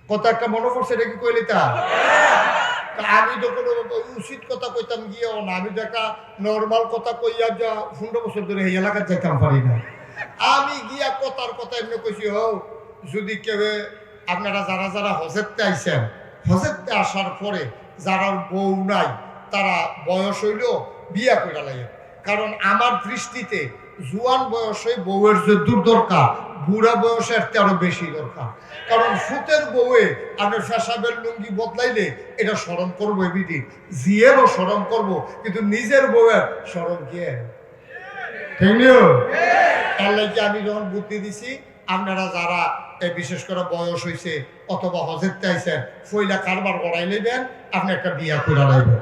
কথা একটা মনে পড়ছে, এটা কি কইলি তা? আমি তো কোনো উচিত কথা কইতাম গিয়েও না, আমি তো একটা নর্মাল কথা কইয়া যা 15 বছর ধরে এই এলাকার যাইতাম পারি না। আমি গিয়া কথার কথা এমনি কইছি, যদি কেউ আপনারা যারা যারা হজেরতে আইছেন, হজেরতে আসার পরে যারা বউ নাই তারা বয়স হইল বিয়া কইরা লাগে। কারণ আমার দৃষ্টিতে জুয়ান বয়সে বউয়ের যে দূর দরকার, বুড়া বয়সের আরো বেশি দরকার। কারণ ফুতের বউয়ে আপনার ফেসাবের লুঙ্গি বদলাইলে এটা স্মরণ করবো, এবিটি জিয়েরও স্মরণ করবো, কিন্তু নিজের বউয়ের স্মরণ কে? ঠিক নিও। তার লাগে আমি যখন বুদ্ধি দিছি, আপনারা যারা বিশেষ করে বয়স হয়েছে অথবা হজেরতে আইছেন, ফইলা কারবার করাই নেবেন, আপনি একটা বিয়া করে লাইবেন।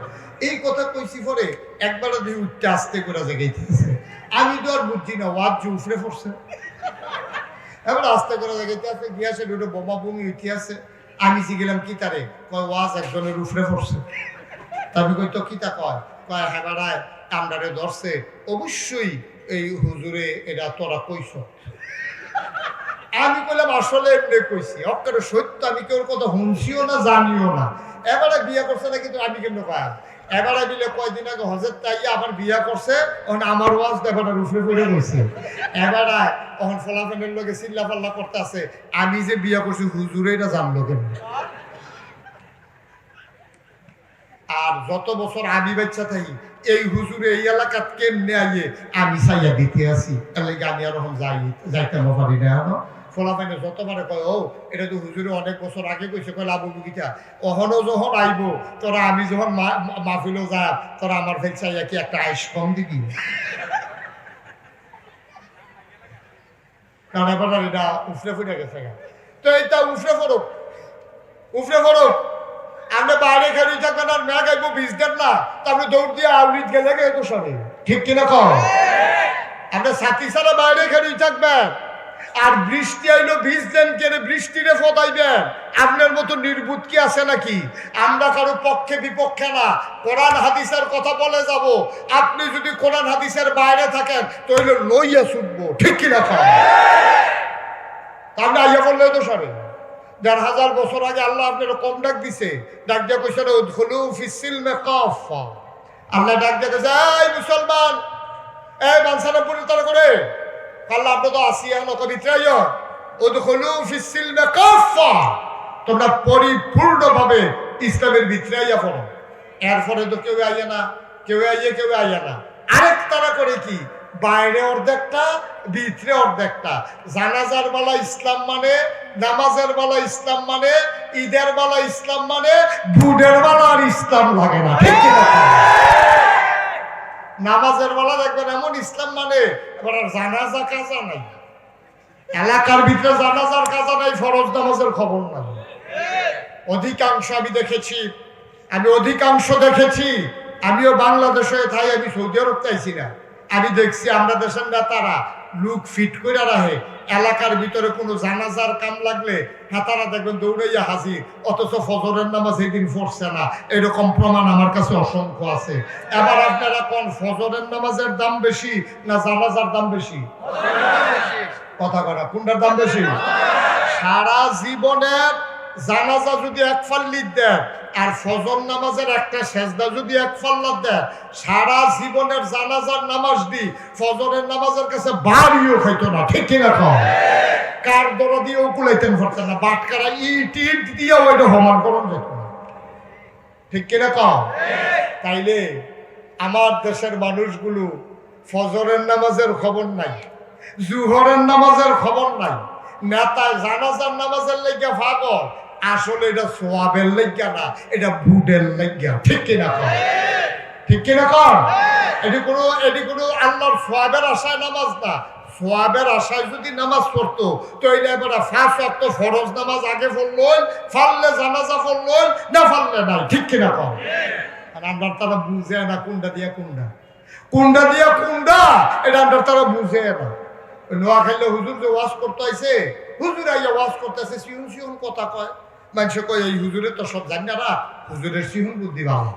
এই কথা কইছি পরে একবার দিয়ে উঠতে আসতে করে জায়গাইতেছে। আমি তো আর বুঝছি না, ওয়াজ যে উফরে পড়ছে, এবার আস্তে করে জায়গাইতে আছে, গিয়াছে দুটো বোমা বমি উঠে আছে। আমি গেলাম কি তারে কয়, ওয়াজ একজনের উফরে পড়ছে। আমি কই তো কিতা কয়? কয় হ্যাঁ বেড়ায় কামড়ারে ধরছে, অবশ্যই এই হুজুরে এটা তোরা কইছ। আমি কইলাম আসলে এমনি কইছি, অক্কারে সত্য, আমি কেউ কথা শুনছিও না জানিও না। এবারে বিয়া করছে না, কিন্তু আমি কেমন কয় এবারে বিলে কয়দিন আগে হজের তাইয়া আবার বিয়া করছে, আমার ওয়াজ এবারে রুফে পড়ে গেছে। এবারে তখন ফলাফলের লোকে চিল্লা পাল্লা করতে আছে, আমি যে বিয়া করছি হুজুরে এটা জানলো কেমন। আর যত বছর আমি বাচ্চা থাকি এই হুজুরে এই এলাকাত কেমনে আইয়ে আমি চাইয়া দিতে আসি, তার লাগে আমি আর এখন যাইতে পারি না। এখন ফলাফাইনে যতবারে কয়, এটা তো হুজুরে অনেক বছর আগে কইছে, কয় লাভ গীতা অহনও যখন আইব তোরা, আমি যখন মাহফিলও যা তোরা আমার ফেল চাইয়া কি একটা আইস কম দিবি? কারণ এবার এটা উফরে ফুটে গেছে। তো এইটা উফরে ফরক, উফরে ফরক। আমরা বাইরে খেলি থাকবেন আর মেয়া গাইবো বীজ দেন না, তারপরে দৌড় দিয়ে আউলিট গেলে তো সরে। ঠিক কিনা কম? আমরা সাথী ছাড়া বাইরে খেলি থাকবেন, আর বৃষ্টি আইলো বীজ দেন কেনে বৃষ্টিরে ফদাইবেন। আপনার মতো নির্বুত কি আছে নাকি? আমরা কারো পক্ষে বিপক্ষে না, কোরআন হাদিসের কথা বলে যাব। আপনি যদি কোরআন হাদিসের বাইরে থাকেন তাহলে লইয়া ছুটবো। ঠিক কিনা কম? আমরা আইয়া বললে তো সরে। ১,৫০০ বছর আগে আল্লাহ আপনার কম ডাক দিছে, ডাক দিয়া কইছে উদখুলু ফিস-সিলমি কাফা। আল্লাহ ডাক দিয়া কইছে, এই মুসলমান, এই বানসারা পরিত্যাগ করে আল্লাহ আপনি তো আসিয়া নকবিত্রাইয়া উদখুলু ফিস-সিলমি কাফা, তোমরা পরিপূর্ণভাবে ইসলামের ভিতরে আইয়া পড়ো। এরপরে তো কেউ আইয়া না, কেউ আইয়া না। আরেক তারা করে কি, বাইরে অর্ধেকটা ভিতরে অর্ধেকটা। জানাজার বেলা ইসলাম মানে, নামাজের বেলা ইসলাম মানে, ঈদের বেলা ইসলাম মানে, বুডের বেলা আর ইসলাম লাগে না। ঠিক কিনা? নামাজের বেলা দেখবেন এমন ইসলাম মানে, এবার আর জানাজা কাজা নাই, এলাকার ভিতরে জানাজার কাজা নাই, ফরজ নামাজের খবর নাই। অধিকাংশ আমি দেখেছি, আমিও বাংলাদেশে থাই, আমি সৌদি আরব চাইছি না। আমি দেখছি আমরা দেশের নেতারা লুক ফিট করে রাখে, এলাকার ভিতরে কোনো জানাজার কাম লাগলে নেতারা দেখবেন দৌড়াইয়া হাজির, অথচ ফজরের নামাজ এই দিন পড়ছে না। এরকম প্রমাণ আমার কাছে অসংখ্য আছে। এবার আপনারা কোন ফজরের নামাজের দাম বেশি না জানাজার দাম বেশি? কথা করা, কোনটার দাম বেশি? সারা জীবনের জানাজা যদি এক ফাল্লির দেয় আর ফজর নামাজের একটা সেজদা যদি এক ফাল্লার দেয়, সারা জীবনের জানাজার নামাজ দি ফজরের নামাজের কাছে বাড়িও খাইতো না। ঠিক কিনা কম? কার দরা দিয়েও কুলাইতেন পারতেন না, বাটকারা ইট দিয়েও ওইটা সমান করুন যেত না। ঠিক কিনা কম? তাইলে আমার দেশের মানুষগুলো ফজরের নামাজের খবর নাই, জুহরের নামাজের খবর নাই, নেতা জানাজার নামাজের লেগে ভাগল, আসলে এটা সোয়াবের লেগা না, এটা বুডের লেগা। ঠিক কিনা কম? ঠিক কিনা কম? এটি কোনো আল্লাহর সোয়াবের আশায় নামাজ না। সোয়াবের আশায় যদি নামাজ পড়তো তাহলে এবার 5 ওয়াক্ত ফরজ নামাজ আগে পড়লই, ফাললে জানাজা পড়লই, না ফাললে নাই। ঠিক কিনা কম? আর আমরা তারা বুঝে না কোনটা দিয়া কোনটা, এটা আমরা তারা বুঝে না। নোয়াখাইলে হুজুর যে ওয়াজ করতে আইছে, হুজুর আইয়া ওয়াজ করতেছে, সিহুন কথা কয়, মানুষে কয় এই হুজুরের তো সব জানি না, হুজুরের সিহুন বুদ্ধি ভালো।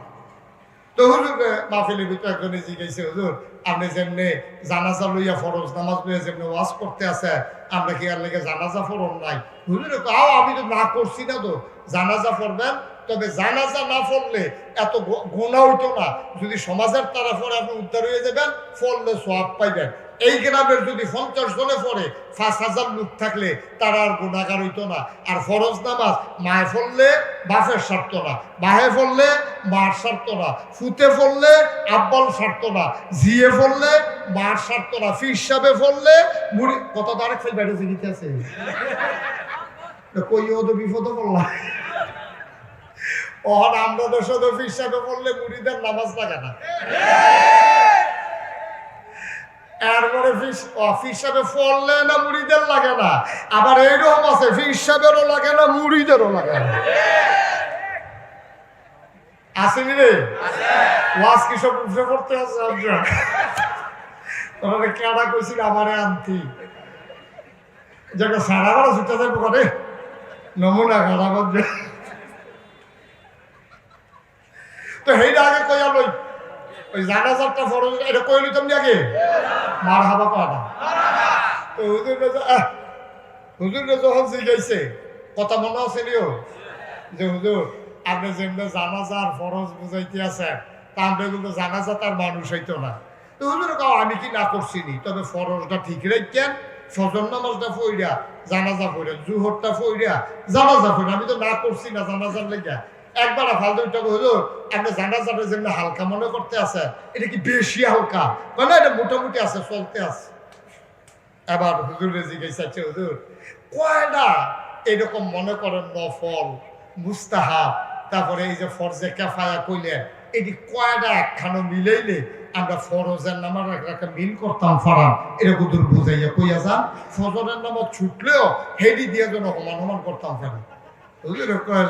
তো হুজুর মাহফিলের ভিতরে একজনে জিজ্ঞাসা, হুজুর আপনি যেমনি জানাজা লইয়া ফরজ নামাজ লইয়া যেমনি ওয়াজ করতে আছে, আমরা কি আর লেগে জানাজা ফরম নাই? হুজুরে কাও আমি তো না করছি না, তো জানাজা পড়বেন, তবে জানাজা না পড়লে এত গুনাহ হইতো না। যদি সমাজের তরফে আপনি উদ্ধার হয়ে যাবেন, পড়লে সওয়াব পাইবেন। এই গ্রামের যদি 50 জনে পড়ে 5000 লোক থাকলে তারা আর গুনাহগার হইতো না। আর ফরজ নামাজ মায়ে পড়লে বাপের সারতো না, বাহে পড়লে মার সারতো না, ফুতে পড়লে আব্বাল সারতো না, জিয়ে পড়লে মার সারতো না, ফির সাহেবে পড়লে মুড়ি কত তারেক ফেল বেড়ে জিগিতে আছে কইও তো বিপদ পড়লাম। ওহন আমরা দেশে তো ফির সাহেবে পড়লে মুড়িদের নামাজ লাগে না, এরপরে ফির সাহেবে পড়লে না মুড়িদের লাগে না। আবার এইরকম আছে ফির সাহেবেরও লাগে না, মুড়িদেরও লাগে না। আসেনি রে ওয়াজ কি সব উঠে পড়তে আছে? তোরা কেডা কইছিল আমারে আনতি যেটা সারা বেলা ছুটে থাকবো করে নমুনা খারাপ। তো সেইটা আগে কইয়া লই, ওই জানাজারটা ফরজ এটা কই লইতাম আগে মার হাবা পাটা। তো হুজুরে যখন জিজ্ঞাসে কথা মনে আছে নিও যে হুজুর আপনি যেমনি জানাজার ফরজ বুঝাইতে আছে, তা আমরা কিন্তু জানাজা তার মানুষ হইতো না। তো হুজুর কাও আমি কি না করছিনি, তবে ফরজটা ঠিক রাখছেন, ফজর নামাজটা ফইরা জানাজা ফইরা, জুহরটা ফইরা জানাজা ফইরা, আমি তো না করছি না জানাজার লেগা। একবার ফালতু হুজুর আপনি জানাজাটা যেমনি হালকা মনে করতে আছে, এটা কি বেশি হালকা? মানে এটা মোটামুটি আছে, চলতে আছে। এবার হুজুরে জিজ্ঞাসা, হুজুর কয়টা এরকম মনে করেন নফল মুস্তাহাব, তারপরে এই যে ফরজে কাফায়া কইলেন, এটি কয়টা একখানো মিলাইলে আমরা ফরজের নামার একটা মিল করতাম ফারাম, এটা কুদুর বুঝাইয়া কইয়া যান। ফজরের নামাজ ছুটলেও হেডি দিয়ে যেন সমান সমান করতাম ফারি।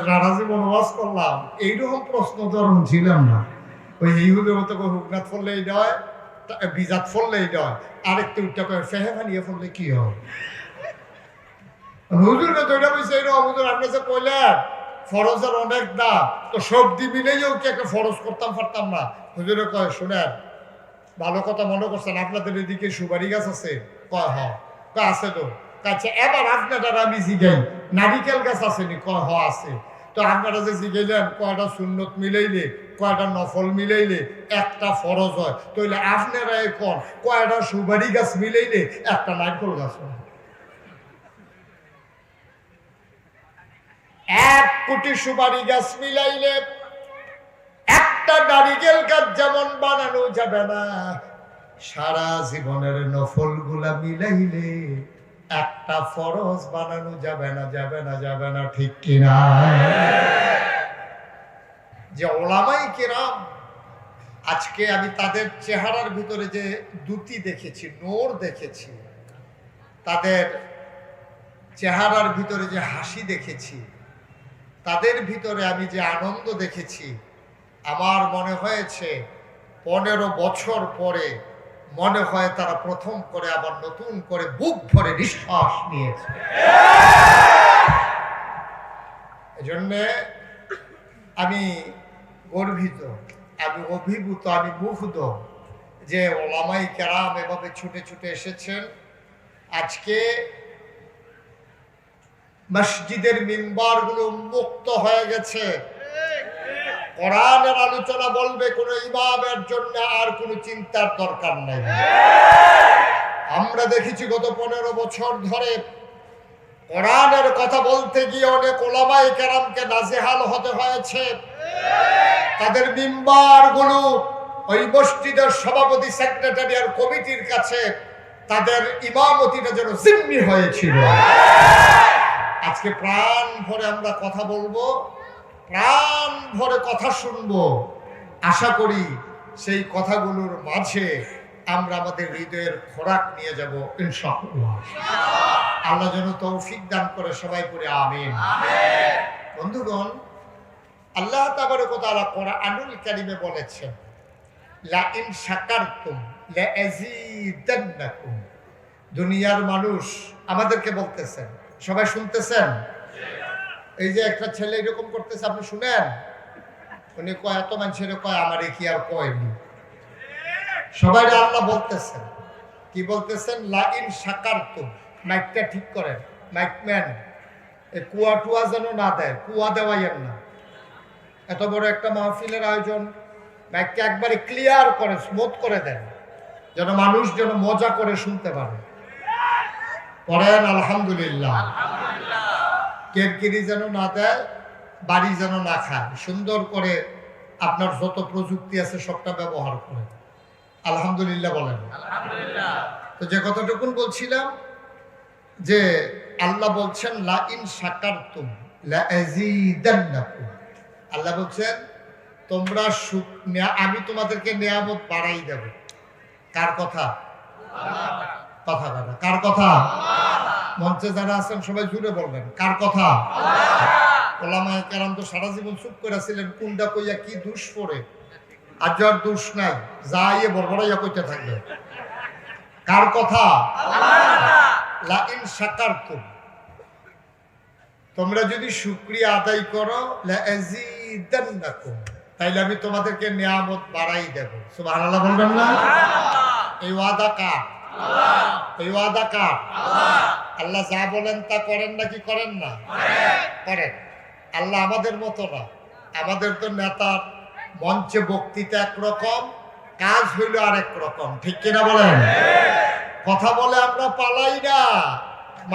সারা জীবন ওয়াজ করলাম, এইরকম প্রশ্ন তো আর ছিলাম না। ওই হিহুদের মতো হুকনাথ ফললে এইটা হয়, বিজাত ফললে এইটা হয়, আরেকটু উঠটা করে ফেহে বানিয়ে ফললে কি হয়? হুজুর তো এটা বলছে এইরকম, হুজুর আপনি যে কইলেন ফরজের অনেক দাম, তো সবজি মিলেও কি একটা ফরজ করতাম পারতাম না? হুজুরে কয় শুনেন, ভালো কথা মনে করছেন, আপনাদের এদিকে সুপারি গাছ আছে? কয় হ। কয় আছে তো। আচ্ছা এবার আপনারা আমি জিগাই নারিকেল গাছ আসেনি? কয় হ আছে। তো আপনারা যে জিগাইলেন কয়টা সুন্নত মিলাইলে কয়টা নফল মিলাইলে একটা ফরজ হয়, তাইলে আপনারা এখন কয়টা সুপারি গাছ মিলাইলে একটা নারকেল গাছ হয়? 1 কোটি সুপারি গাছ মিলাইলে একটা নারিকেল গাছ যেমন বানানো যাবে না, সারা জীবনের নফল গুলা মিলাইলে একটা ফরজ বানানো যাবে না, যাবে না, যাবে না, ঠিক কিনা? যে ওলামাই কেরাম, আজকে আমি তাদের চেহারার ভিতরে যে দ্যুতি দেখেছি, নূর দেখেছি, তাদের চেহারার ভিতরে যে হাসি দেখেছি, তাদের ভিতরে আমি যে আনন্দ দেখেছি, আমার মনে হয়েছে 15 বছর পরে মনে হয় তারা প্রথম করে আবার নতুন করে বুক ভরে নিঃশ্বাস নিয়েছে। এজন্য আমি গর্বিত, আমি অভিভূত, আমি মুগ্ধ যে ওলামাই কেরাম এভাবে ছুটে ছুটে এসেছেন। আজকে মসজিদের মিম্বারগুলো মুক্ত হয়ে গেছে, কোরআনের আলোচনা বলবে কোন ইমামের জন্য আর কোনো চিন্তার দরকার নাই। আমরা দেখেছি গত 15 বছর ধরে কোরআনের কথা বলতে গিয়ে অনেক ওলামায়ে কেরামকে নাজেহাল হতে হয়েছে। তাদের মিম্বারগুলো ওই মসজিদের সভাপতি, সেক্রেটারি আর কমিটির কাছে তাদের ইমামতিটা যেন জিম্মি হয়েছিল। আজকে প্রাণ ভরে আমরা কথা বলবো, প্রাণ ভরে কথা শুনবো। আশা করি সেই কথাগুলোর মাঝে আমরা আমাদের হৃদয়ের খোরাক নিয়ে যাব ইনশাআল্লাহ। আল্লাহ যেন তৌফিক দান করে, সবাই করে আমিন। বন্ধুগণ, আল্লাহ তাবারক ওয়া তাআলা কোরআনুল কারীমে বলেছেন, লা ইন শাকারতুম লা আযীদান্নাকুম। দুনিয়ার মানুষ আমাদেরকে বলতেছেন, সবাই শুনতেছেন? এই যে একটা ছেলে এরকম করতেছে, আপনি শুনেন? উনি কয় এত মানুষের কয় আমারে কি আর কয়নি। সবাই আল্লাহ বলতেছেন, কি বলতেছেন? লা ইন শাকারতুম, মাইকটা ঠিক করেন, মাইকম্যান এই কুয়া টুয়া যেন না দেয়, কুয়া দেওয়াইয়েন না। এত বড় একটা মাহফিলের আয়োজন, মাইকটা একবারে ক্লিয়ার করে স্মুথ করে দেন, যেন মানুষ যেন মজা করে শুনতে পারে। পড়েন আলহামদুলিল্লাহ। কেরকিরি যেন না দেয়, বাড়ি যেন না খায়, সুন্দর করে আপনার যত প্রযুক্তি আছে সবটা ব্যবহার করে আলহামদুলিল্লাহ বলেন। তো যে কথাটুকুন বলছিলাম যে আল্লাহ বলছেন লা ইন শাকারতুম লা আযীদান্নাকুম, আল্লাহ বলছেন তোমরা আমি তোমাদেরকে নিয়ামত বাড়াই দেব। কার কথা? কথা কথা কার কথা? মঞ্চে যারা আছেন সবাই জুড়ে বলবেন কার কথা? ওলামায়ে কেরাম তো সারা জীবন চুপ করে ছিলেন, কোনটা কইয়া কি দোষ পড়ে। আর যার দোষ নাই যা ইয়ে বড়বড়াইয়া কইতে থাকবে। কার কথা? লা ইন শাকারতুম, তোমরা যদি শুকরিয়া আদায় করো লা আযীদান্নাকুম, তাইলে আমি তোমাদেরকে নিয়ামত বাড়াই দেব। সুবহানাল্লাহ বলবেন না? এই ওয়াদা কার? এই ওয়াদা কার? আল্লাহ যা বলেন তা করেন নাকি করেন না? করেন। আল্লাহ আমাদের মতো না, আমাদের তো নেতার মঞ্চে বক্তৃতা একরকম, কাজ হইল আরেক রকম, ঠিক কিনা বলেন? কথা বলে আমরা পালাই না,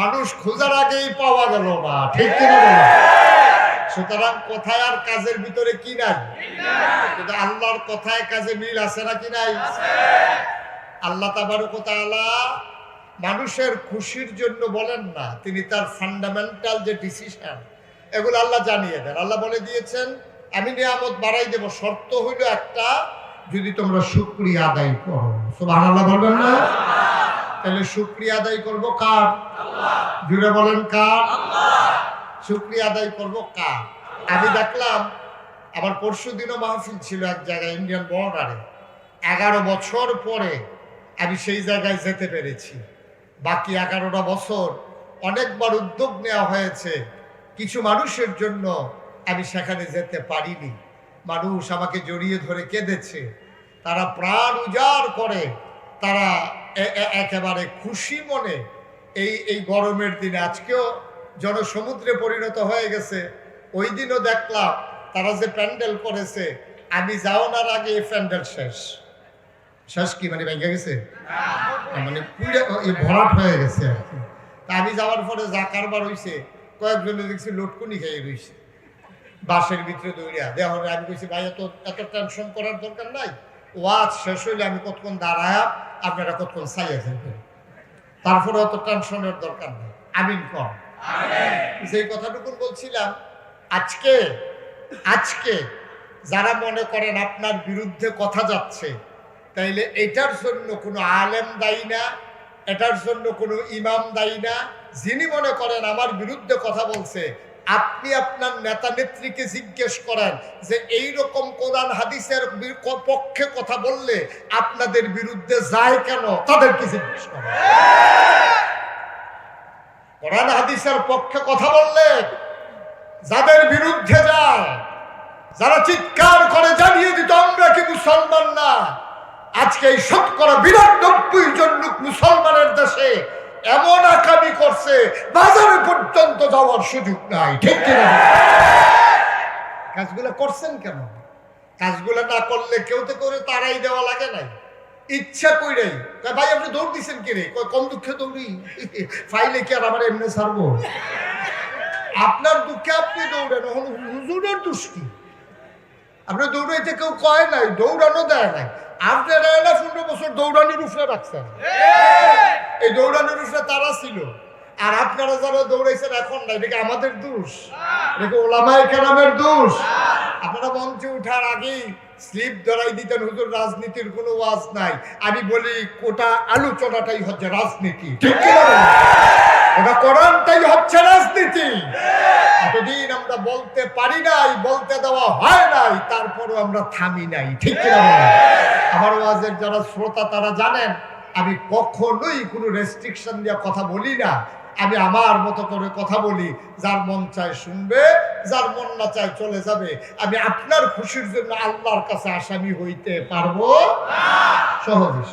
মানুষ খোঁজার আগেই পাওয়া গেল না, ঠিক কিনা বলেন? সুতরাং কথায় আর কাজের ভিতরে কি নাই? কিন্তু আল্লাহর কথায় কাজে মিল আছে নাকি নাই? আল্লাহ তাবারক ওয়া তাআলা মানুষের খুশির জন্য বলেন না, তিনি তার ফান্ডামেন্টাল যে ডিসিশন এগুলো আল্লাহ জানিয়ে দেন। আল্লাহ বলে দিয়েছেন আমি নিয়ামত বাড়াই দেব, শর্ত হইল একটা, যদি তোমরা শুকরিয়া আদায় করো। সুবহানাল্লাহ বলবেন না? তাহলে শুকরিয়া আদায় করব কার? জুড়ে বলেন কার? শুকরিয়া আদায় করব কার? আমি দেখলাম আমার পরশু দিনও মাহফিল ছিল এক জায়গায় ইন্ডিয়ান বর্ডারে, 11 বছর পরে আমি সেই জায়গায় যেতে পেরেছি। বাকি 11টা বছর অনেকবার উদ্যোগ নেওয়া হয়েছে, কিছু মানুষের জন্য আমি সেখানে যেতে পারিনি। মানুষ আমাকে জড়িয়ে ধরে কেঁদেছে, তারা প্রাণ উজাড় করে, তারা একেবারে খুশি মনে এই গরমের দিনে, আজকেও জনসমুদ্রে পরিণত হয়ে গেছে। ওই দিনও দেখলাম তারা যে প্যান্ডেল করেছে, আমি যাওয়ার আগে এই প্যান্ডেল শেষ। শেষ কি মানে ভেঙে গেছে, মানে পুরো ভরাট হয়ে গেছে আর কি। তা আমি যাওয়ার পরে যা কারবার হয়েছে, কয়েকজনে দেখছি লটকুনি খেয়ে রয়েছে বাসের ভিতরে দৌড়িয়া দেওয়া। আমি কইছি ভাই এত টেনশন করার দরকার নাই, ওয়াজ শেষ হইলে আমি কতক্ষণ দাঁড়ায়, আপনারা কতক্ষণ চাইয়া থাকবেন, তারপরে অত টেনশনের দরকার নেই। আমিন কম। সেই কথাটুকু বলছিলাম, আজকে যারা মনে করেন আপনার বিরুদ্ধে কথা যাচ্ছে, তাইলে এটার জন্য কোনো আলেম দায়ী না, এটার জন্য কোনো ইমাম দায়ী না। যিনি মনে করেন আমার বিরুদ্ধে কথা বলছে, আপনি আপনার নেতা নেত্রীকে জিজ্ঞেস করেন যে এই রকম কোরআন হাদিসের পক্ষে কথা বললে আপনাদের বিরুদ্ধে যায় কেন, তাদেরকে জিজ্ঞেস করেন। কোরআন হাদিসের পক্ষে কথা বললে যাদের বিরুদ্ধে যায়, যারা চিৎকার করে জানিয়ে দিত আমরা কি মুসলমান না, আজকে এই 90% লোক মুসলমানের দেশে এমন আকামি করছে বাজারে পর্যন্ত যাওয়ার সুযোগ নাই, ঠিক কিনা? কাজগুলো করছেন কেন? কাজগুলো না করলে কেউ তো করে তারাই দেওয়া লাগে নাই, ইচ্ছা কইরাই। ভাই আপনি দৌড় দিচ্ছেন কি রে? কম দুঃখে দৌড়ি, ফাইলে কি আর আমার এমনি ছাড়বো? আপনার দুঃখে আপনি দৌড়েন, হুজুরের দোষ কি? আপনি দৌড়াইতে কেউ কয় নাই, দৌড়ানো দেয় নাই। আপনারা 15 বছর দৌড়ানির উপরে রাখছেন, এই দৌড়ানির উপরে তারা ছিল, আর আপনারা যারা দৌড়াইছেন এখন না, এটা কি আমাদের দোষ? এটা কি ওলামায়ে কেরামের দোষ? আপনারা মঞ্চে উঠার আগেই স্লিপ ধরাই দিতেন, হুজুর রাজনীতির কোনো ওয়াজ নাই। আমি বলি কোটা আলোচনাটাই হচ্ছে রাজনীতি, ঠিক কি না? ওটা কোরআনটাই হচ্ছে রাজনীতি। এতদিন আমরা বলতে পারি নাই, বলতে দেওয়া হয় নাই, তারপরও আমরা থামি নাই, ঠিক কি না? আমার ওয়াজের যারা শ্রোতা তারা জানেন আমি কখনোই কোনো রেস্ট্রিকশন দিয়ে কথা বলি না। আমি আমার মতো করে কথা বলি, যার মন চায় শুনবে, যার মন না চায় চলে যাবে। আমি আপনার খুশির জন্য আল্লাহর কাছে আসামি হইতে পারবো সহজে।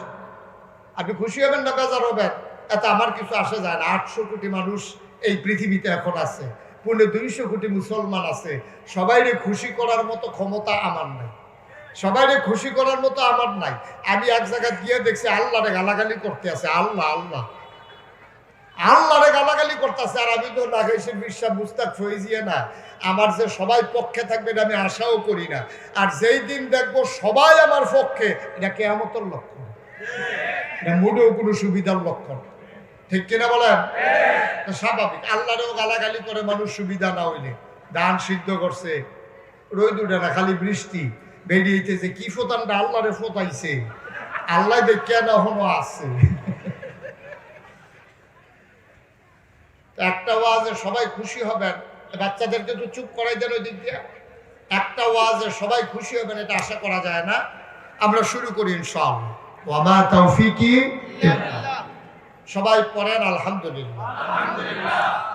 আপনি খুশি হবেন না বেজার হবেন, এত আমার কিছু আসে যায় না। 800 কোটি মানুষ এই পৃথিবীতে এখন আছে, 250 কোটি মুসলমান আছে। সবাইরে খুশি করার মতো ক্ষমতা আমার নাই, সবাইরে খুশি করার মতো আমার নাই। আমি এক জায়গায় গিয়ে দেখছি আল্লাহরে গালাগালি করতে আছে, আল্লাহ আল্লাহ আল্লাহরে গালাগালি করতেছে। আর আমি তো নাগেশের বিশ্বাস মুস্তাক ফৈজিয়া না, আমার যে সবাই পক্ষে থাকবে এটা আমি আশাও করি না। আর যেই দিন দেখবো সবাই আমার পক্ষে, এটা কিয়ামতের লক্ষণ, এটা মোটেও কোনো সুবিধার লক্ষণ। ঠিক কিনা বলেন? স্বাভাবিক। আল্লাহরেও গালাগালি করে মানুষ সুবিধা না হইলে। ধান সিদ্ধ করছে, রোদ উঠে না, খালি বৃষ্টি বেরিয়েছে, কি ফোতানটা আল্লাহরে ফোতাইছে, আল্লাহ দেখে না হনো আছে। একটা ওয়াজে সবাই খুশি হবেন, বাচ্চাদেরকে তো চুপ করাই দেন ওই দিক দিয়ে। একটা ওয়াজে সবাই খুশি হবেন এটা আশা করা যায় না। আমরা শুরু করি ইনশাআল্লাহ। ওয়া মা তাওফীকি ইল্লাল্লাহ। সবাই পড়েন আলহামদুলিল্লাহ।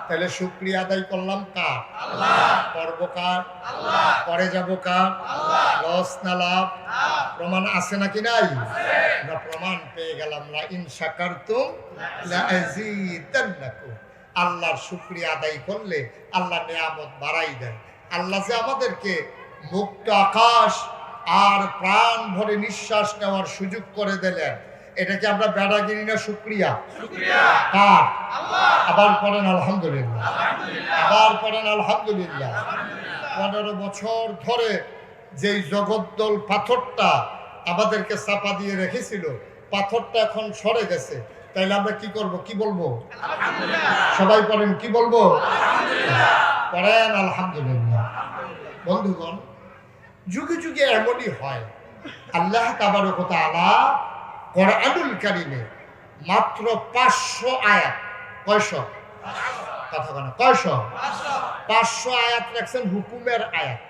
তাহলে শুকরিয়া আদায় করলাম কার? আল্লাহ। পড়ব কার? আল্লাহ। পরে যাব কার? আল্লাহ। লস না লাভ? প্রমাণ আছে নাকি নাই? আমরা প্রমাণ পেয়ে গেলাম, লা ইন শাকারতুম লা আযীদান্নাকুম। আল্লাহর শুকরিয়া আদায় করলে আল্লাহ নিয়ামত বাড়াই দেন। আল্লাহ যে আমাদেরকে মুক্ত আকাশ আর প্রাণ ভরে নিঃশ্বাস নেওয়ার সুযোগ করে দিলেন, এটাকে আমরা বেড়াগিরি না শুকরিয়া? কার? আবার পড়েন আলহামদুলিল্লাহ, আবার পড়েন আলহামদুলিল্লাহ। 15 বছর ধরে যেই জগদ্দল পাথরটা আমাদেরকে চাপা দিয়ে রেখেছিল, পাথরটা এখন সরে গেছে। তাইলে আমরা কি করব? কি বলবো? সবাই পড়েন, কি বলবো? পড়েন আলহামদুলিল্লাহ। বন্ধুগণ, যুগে যুগে এমনই হয়। আল্লাহ তাবারক ওয়া তাআলা কোরআনুল কারীমে মাত্র 500 আয়াত, কয়শো কথা বলেন, কয়শো? 500 আয়াত রাখছেন হুকুমের আয়াত।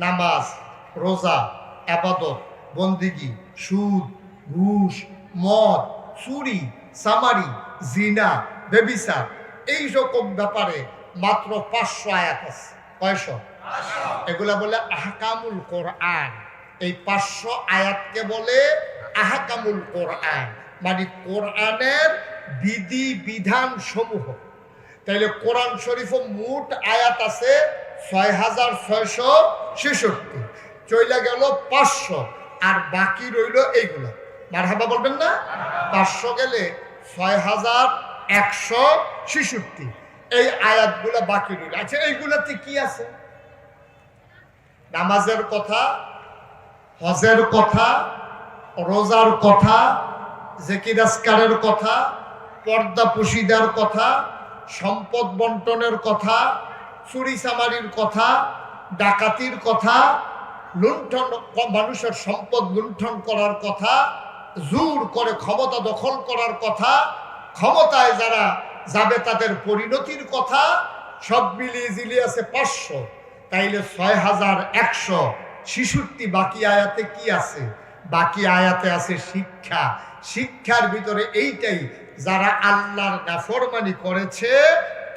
নামাজ, রোজা, ইবাদত, বন্দেগী, সুদ, ঘুষ, মদ, চুরি, চামারি, জিনা, ব্যভিচার, এই রকম ব্যাপারে মাত্র 500 আয়াত আছে। কয়শো? এগুলা বলে আহকামুল কোরআন। এই 500 আয়াতকে বলে আহকামুল কোরআন, মানে কোরআনের বিধি বিধান সমূহ। তাইলে কোরআন শরীফ মোট আয়াত আছে 6666, চইলা গেল 500, আর বাকি রইল এইগুলা। মারহাবা বলবেন না? 500 গেলে 6166, এই আয়াতগুলা বাকি রইল। আচ্ছা, এইগুলাতে কি আছে? নামাজের কথা, হজের কথা, রোজার কথা, জিকির আজকারের কথা, পর্দা পুশিদার কথা, সম্পদ বন্টনের কথা, চুরি চামারির কথা, ডাকাতির কথা, লুণ্ঠন, মানুষের সম্পদ লুণ্ঠন করার কথা, জোর করে ক্ষমতা দখল করার কথা, ক্ষমতায় যারা যাবে তাদের পরিণতির কথা, সব মিলিয়ে জিলিয়ে আছে 500। তাইলে 6166। বাকি আয়াতে কি আছে? বাকি আয়াতে আছে শিক্ষা। শিক্ষার ভিতরে এইটাই, যারা আল্লাহর নাফরমানি করেছে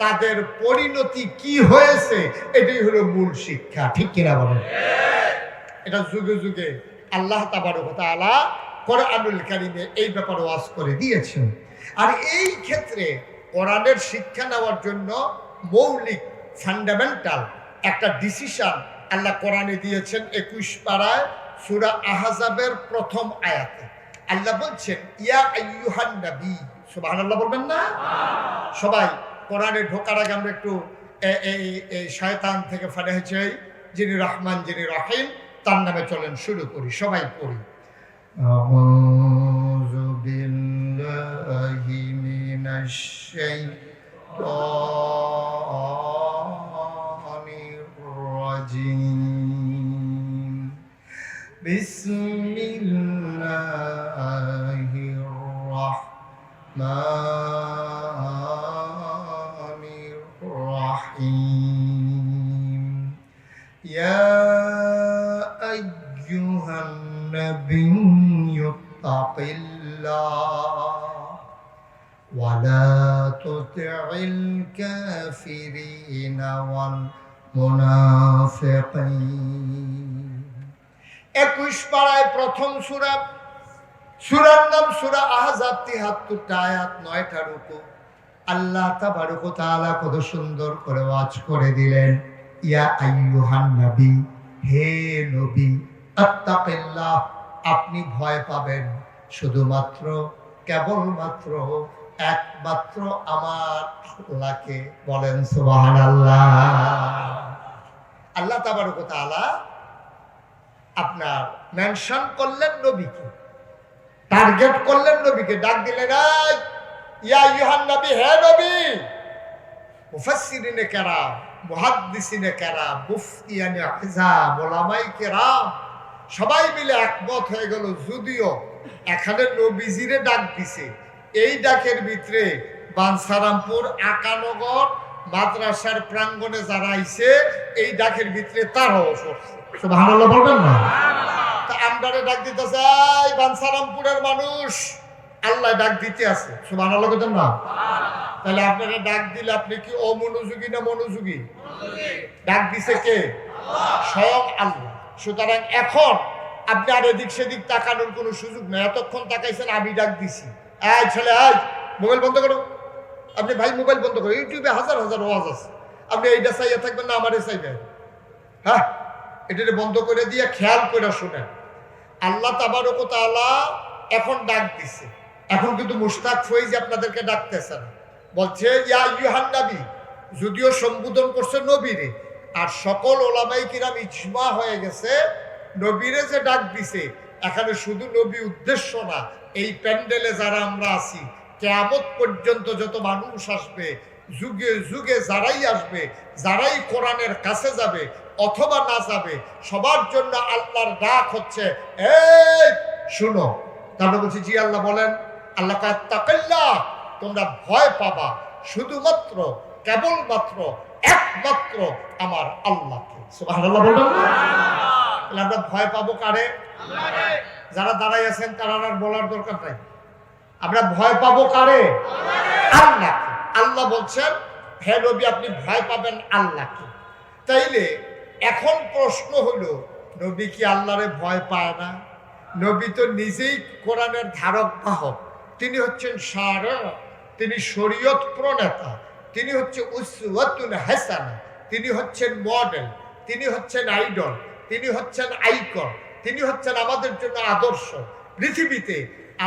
তাদের পরিণতি কি হয়েছে, এটাই হলো মূল শিক্ষা। ঠিক কিনা বলেন? এটা যুগে যুগে আল্লাহ তাবারক ওয়া তাআলা কোরআনুল কারীমে এই ব্যাপারে ওয়াজ করে দিয়েছেন। আর এই ক্ষেত্রে কোরআনের শিক্ষা নেওয়ার জন্য মৌলিক ফান্ডামেন্টাল একটা ডিসিশন আল্লাহ কোরআনে দিয়েছেন। 21 পারায় সূরা আহজাবের প্রথম আয়াতে আল্লাহ বলছেন, ইয়া আইয়ুহান নবী। সুবহানাল্লাহ বলবেন না? সবাই কোরআনে ঢোকার আগে আমরা একটু এই শয়তান থেকে ফারেহ চাই, যিনি রহমান যিনি রহিম, তার নামে চলেন শুরু করি। সবাই পড়ি। আউযু বিল্লাহি মিনাশ শাইতানির রাজিম। বিসমিল্লাহির রাহমানির রাহিম। ইয়া আইয়ুহান নাবিয়্যু তাকিল্লাহ ওয়া লা তুতি'ল কাফিরিনা ওয়াল মুনাফিকিন। 21 পারায় প্রথম সূরা, সূরার নাম সূরা আহজাব, 73টা আয়াত, 9টা রুকু। আল্লাহ তাবারক ওয়া তাআলা কত সুন্দর করে ওয়াজ করে দিলেন, ইয়া আইয়ুহান নবী, হে নবী, আত্তাকিল্লাহ, আপনি ভয় পাবেন শুধুমাত্র, কেবলমাত্র, একমাত্র আমার আল্লাহকে। বলেন সুবহানাল্লাহ। আল্লাহ তাবারক ওয়া তাআলা আপনার মেনশন করলেন নবীকে, টার্গেট করলেন নবীকে, ডাক দিলেন, এই ইয়া আইয়ুহান নবী, হে নবী। মুফাসসিরিনে কেরাম, মুহাদ্দিসিনে কেরাম, মুফতিয়ানে আহজাব, উলামায়ে কেরাম সবাই মিলে একমত হয়ে গেল, যদিও এখানে নবীজিরে ডাক দিছে, এই ডাকের ভিতরে বানসারামপুর আকানগর মাদ্রাসার প্রাঙ্গণে যারা আইছে, এই ডাকের ভিতরে তারাও পড়ছে। সুবহানাল্লাহ বলবেন না? তা আমরারে ডাক দিতেছে, এই বানসারামপুরের মানুষ, আল্লাহ ডাক দিতে আছে। সুবহানাল্লাহ বলবেন না? তাহলে আপনারা ডাক দিলে আপনি কি অমনোযোগী না মনোযোগী? ডাক দিছে কে? স্বয়ং আল্লাহ। সুতরাং এখন আপনি আর এদিক সেদিক তাকানোর কোনো সুযোগ নেই। এতক্ষণ তাকাইছেন, আমি ডাক দিছি, এই ছেলে, এই মোবাইল বন্ধ করো। আপনি ভাই মোবাইল বন্ধ করো, ইউটিউবে হাজার হাজার ওয়াজ আছে, আপনি এইটা চাইয়া থাকবেন না আমারে চাইবেন? হ্যাঁ, এটা বন্ধ করে দিয়ে খেয়াল করে শোনেন। আল্লাহ তাবারক ওয়া তাআলা এখন ডাক দিছে। এখন কিন্তু মুশতাক ফয়েজ আপনাদেরকে ডাকতেছেন, বলছে ইয়া আইয়ুহান নবী, যদিও সম্বোধন করছে নবীরে, আর সকল ওলামায়ে কিরাম ইজমা হয়ে গেছে নবীরে যে ডাক দিছে, এখানে শুধু নবী উদ্দেশ্য না, এই প্যান্ডেলে যারা আমরা আছি, কিয়ামত পর্যন্ত যত মানুষ আসবে, যুগে যুগে যারাই আসবে, যারাই কোরআনের কাছে যাবে অথবা না যাবে, সবার জন্য আল্লাহর ডাক হচ্ছে, এই শুনো। তারপরে বলছি, জি আল্লাহ বলেন। আল্লাহ তাআলা, তোমরা ভয় পাবা শুধুমাত্র, কেবলমাত্র, একমাত্র আমার আল্লাহকে। সুবহানাল্লাহ বলবেন না? তাহলে আমরা ভয় পাবো কারে? আল্লাহকে। যারা দাঁড়াই আছেন তারা আর বলার দরকার নাই, আমরা ভয় পাবো কারে? আল্লাহকে। আল্লাহ বলছেন, হে নবী, আপনি ভয় পাবেন আল্লাহকে। তাইলে এখন প্রশ্ন হলো, নবী কি আল্লাহরে ভয় পায় না? নবী তো নিজেই কোরআনের ধারক বাহক, তিনি হচ্ছেন শারা, তিনি শরীয়ত প্রণেতা, তিনি হচ্ছে উসওয়াতুন হাসানা, তিনি হচ্ছেন মডেল, তিনি হচ্ছেন আইডল, তিনি হচ্ছেন আইকন, তিনি হচ্ছেন আমাদের জন্য আদর্শ। পৃথিবীতে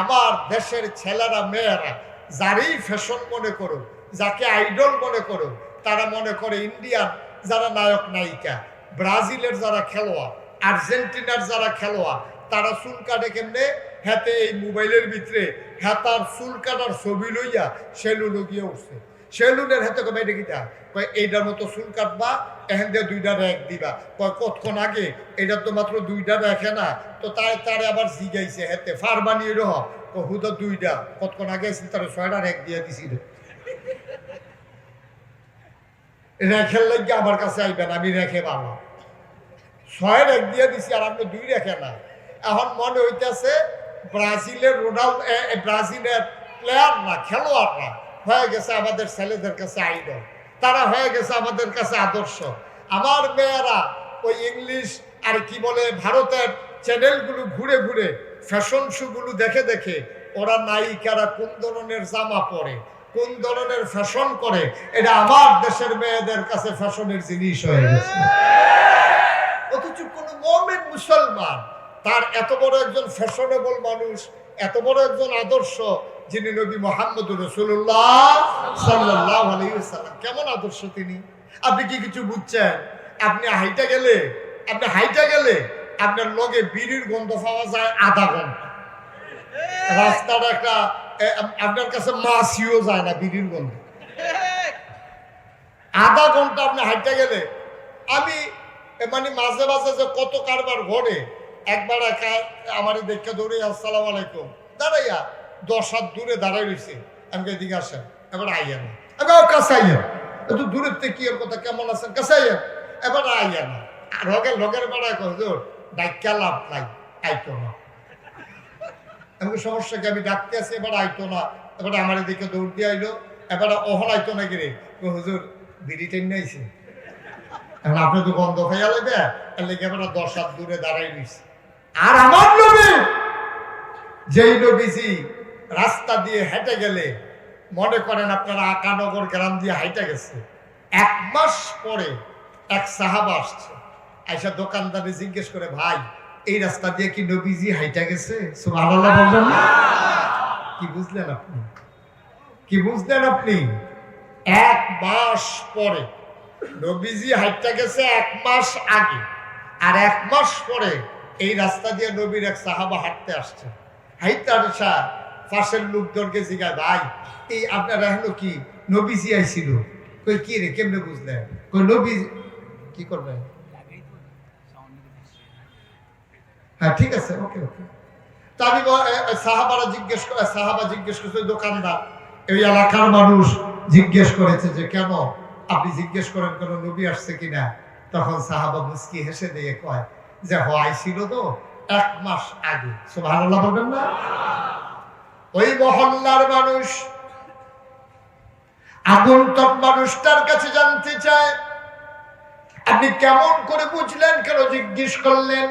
আমার দেশের ছেলেরা মেয়েরা যারই ফ্যাশন মনে করুক, যাকে আইডল মনে করুক, তারা মনে করে ইন্ডিয়ান যারা নায়ক নায়িকা, ব্রাজিলের যারা খেলোয়াড়, আর্জেন্টিনার যারা খেলোয়াড়, তারা চুল কাটে কেমনে? হাতে এই মোবাইলের ভিতরে হাতার চুল কাটার ছবি লইয়া সেলুনে গিয়ে উঠছে। সেলুনের হাতে কবে এটা কিটা কয়, এইটার মতো চুল কাটবা, এখান দিয়ে 2টা র্যাক দিবা। কয় কতক্ষণ আগে এটার তো মাত্র 2টা র্যাকে না, তো তারে আবার জিগাইছে হাতে ফার বানিয়ে রহ, হুদা 2টা, কতক্ষণ আগে তার 6টা র্যাক দিয়ে দিছিল। রেখের লাগে আমার কাছে আইবেন, আমি রেখে পাবো 6 র্যাক দিয়ে দিছি, আর আপনি 2 রেখে না। এখন মনে হইতেছে ব্রাজিলের রোনাল্ডো, ব্রাজিলের প্লেয়াররা, খেলোয়াড়রা হয়ে গেছে আমাদের ছেলেদের কাছে আইডল, তারা হয়ে গেছে আমাদের কাছে আদর্শ। আমার মেয়েরা ওই ইংলিশ আর কি বলে ভারতের চ্যানেলগুলো ঘুরে ঘুরে ফ্যাশন শোগুলো দেখে দেখে ওরা নায়িকারা কোন ধরনের জামা পরে, কোন ধরনের ফ্যাশন করে, এটা আমার দেশের মেয়েদের কাছে ফ্যাশনের জিনিস হয়ে গেছে। অথচ কোন মুমিন মুসলমান, তার এত বড় একজন ফ্যাশনেবল মানুষ, এত বড় একজন আদর্শ, যিনি নবী মুহাম্মদুর রাসূলুল্লাহ সাল্লাল্লাহু আলাইহি ওয়াসাল্লাম, কেমন আদর্শ তিনি। আপনি কি কিছু বুঝছেন? আপনি হাইটা গেলে আপনার লগে বিড়ির গন্ধ পাওয়া যায় আধা ঘন্টা, রাস্তার একটা আপনার কাছে মাছিও যায় না বিড়ির গন্ধ, আধা ঘন্টা আপনি হাইটা গেলে। আমি মানে মাঝে মাঝে যে কত কারবার ঘরে, একবার একা আমার দেখে দৌড়ে আসসালামু আলাইকুম দাঁড়াইয়া 10 হাত দূরে দাঁড়াই রয়েছে, আমি এদিকে আসেন, এবার আইয়া না, এবার কাছে আইয়া, একটু দূরের থেকে কি ওর কথা, কেমন আছেন, কাছে আইয়া, এবার আইয়া না, লগের বেড়ায় কর ডাক্কা লাভ নাই, আইতো না। আমি সমস্যাকে আমি ডাকতে আসি, এবার আইতো না, এবার আমার এদিকে দৌড় দিয়ে আইলো, এবার অহলাইতো নাকি রে হুজুর বিড়ি টেন নাইছে এখন আপনি তো গন্ধ খাইয়া লাগবে এর লেগে এবার 10 হাত দূরে দাঁড়াই রইছে। আর আমার নবী যেই নবীজি রাস্তা দিয়ে হেঁটে গেলে মনে করেন আপনারা আকানগর গ্রাম দিয়ে হাইটা গেছে, 1 মাস পরে এক সাহাবা আসছে, আইসা দোকানদারে জিজ্ঞেস করে ভাই এই রাস্তা দিয়ে কি নবীজি হাইটা গেছে? সুবহানাল্লাহ বলবেন না? কি বুঝলেন আপনি? কি বুঝলেন আপনি? 1 মাস পরে নবীজি হাইটা গেছে 1 মাস আগে, আর 1 মাস পরে এই রাস্তা দিয়ে নবীর এক সাহাবা হাঁটতে আসছে। হাইটা আসা পাশের লোকদেরকে জিজ্ঞাসা ভাই এই আপনারা হলো কি নবীজি আইছিল? কই কি রে কেমনে বুঝলেন? কই নবী কি করবেন? হ্যাঁ ঠিক আছে ওকে ওকে। তা আমি সাহাবা জিজ্ঞেস করছে দোকানদার এই এলাকার মানুষ জিজ্ঞেস করেছে যে কেন আপনি জিজ্ঞেস করেন কেন নবী আসছে কিনা? তখন সাহাবা মুস্কি হেসে দিয়ে কয় যে আইছিল তো 1 মাস আগে। সুবহানাল্লাহ বলবেন না? ওই মহল্লার মানুষ আগন্তুক মানুষটার কাছে জানতে চায় আপনি কেমন করে বুঝলেন, কেন জিজ্ঞেস করলেন,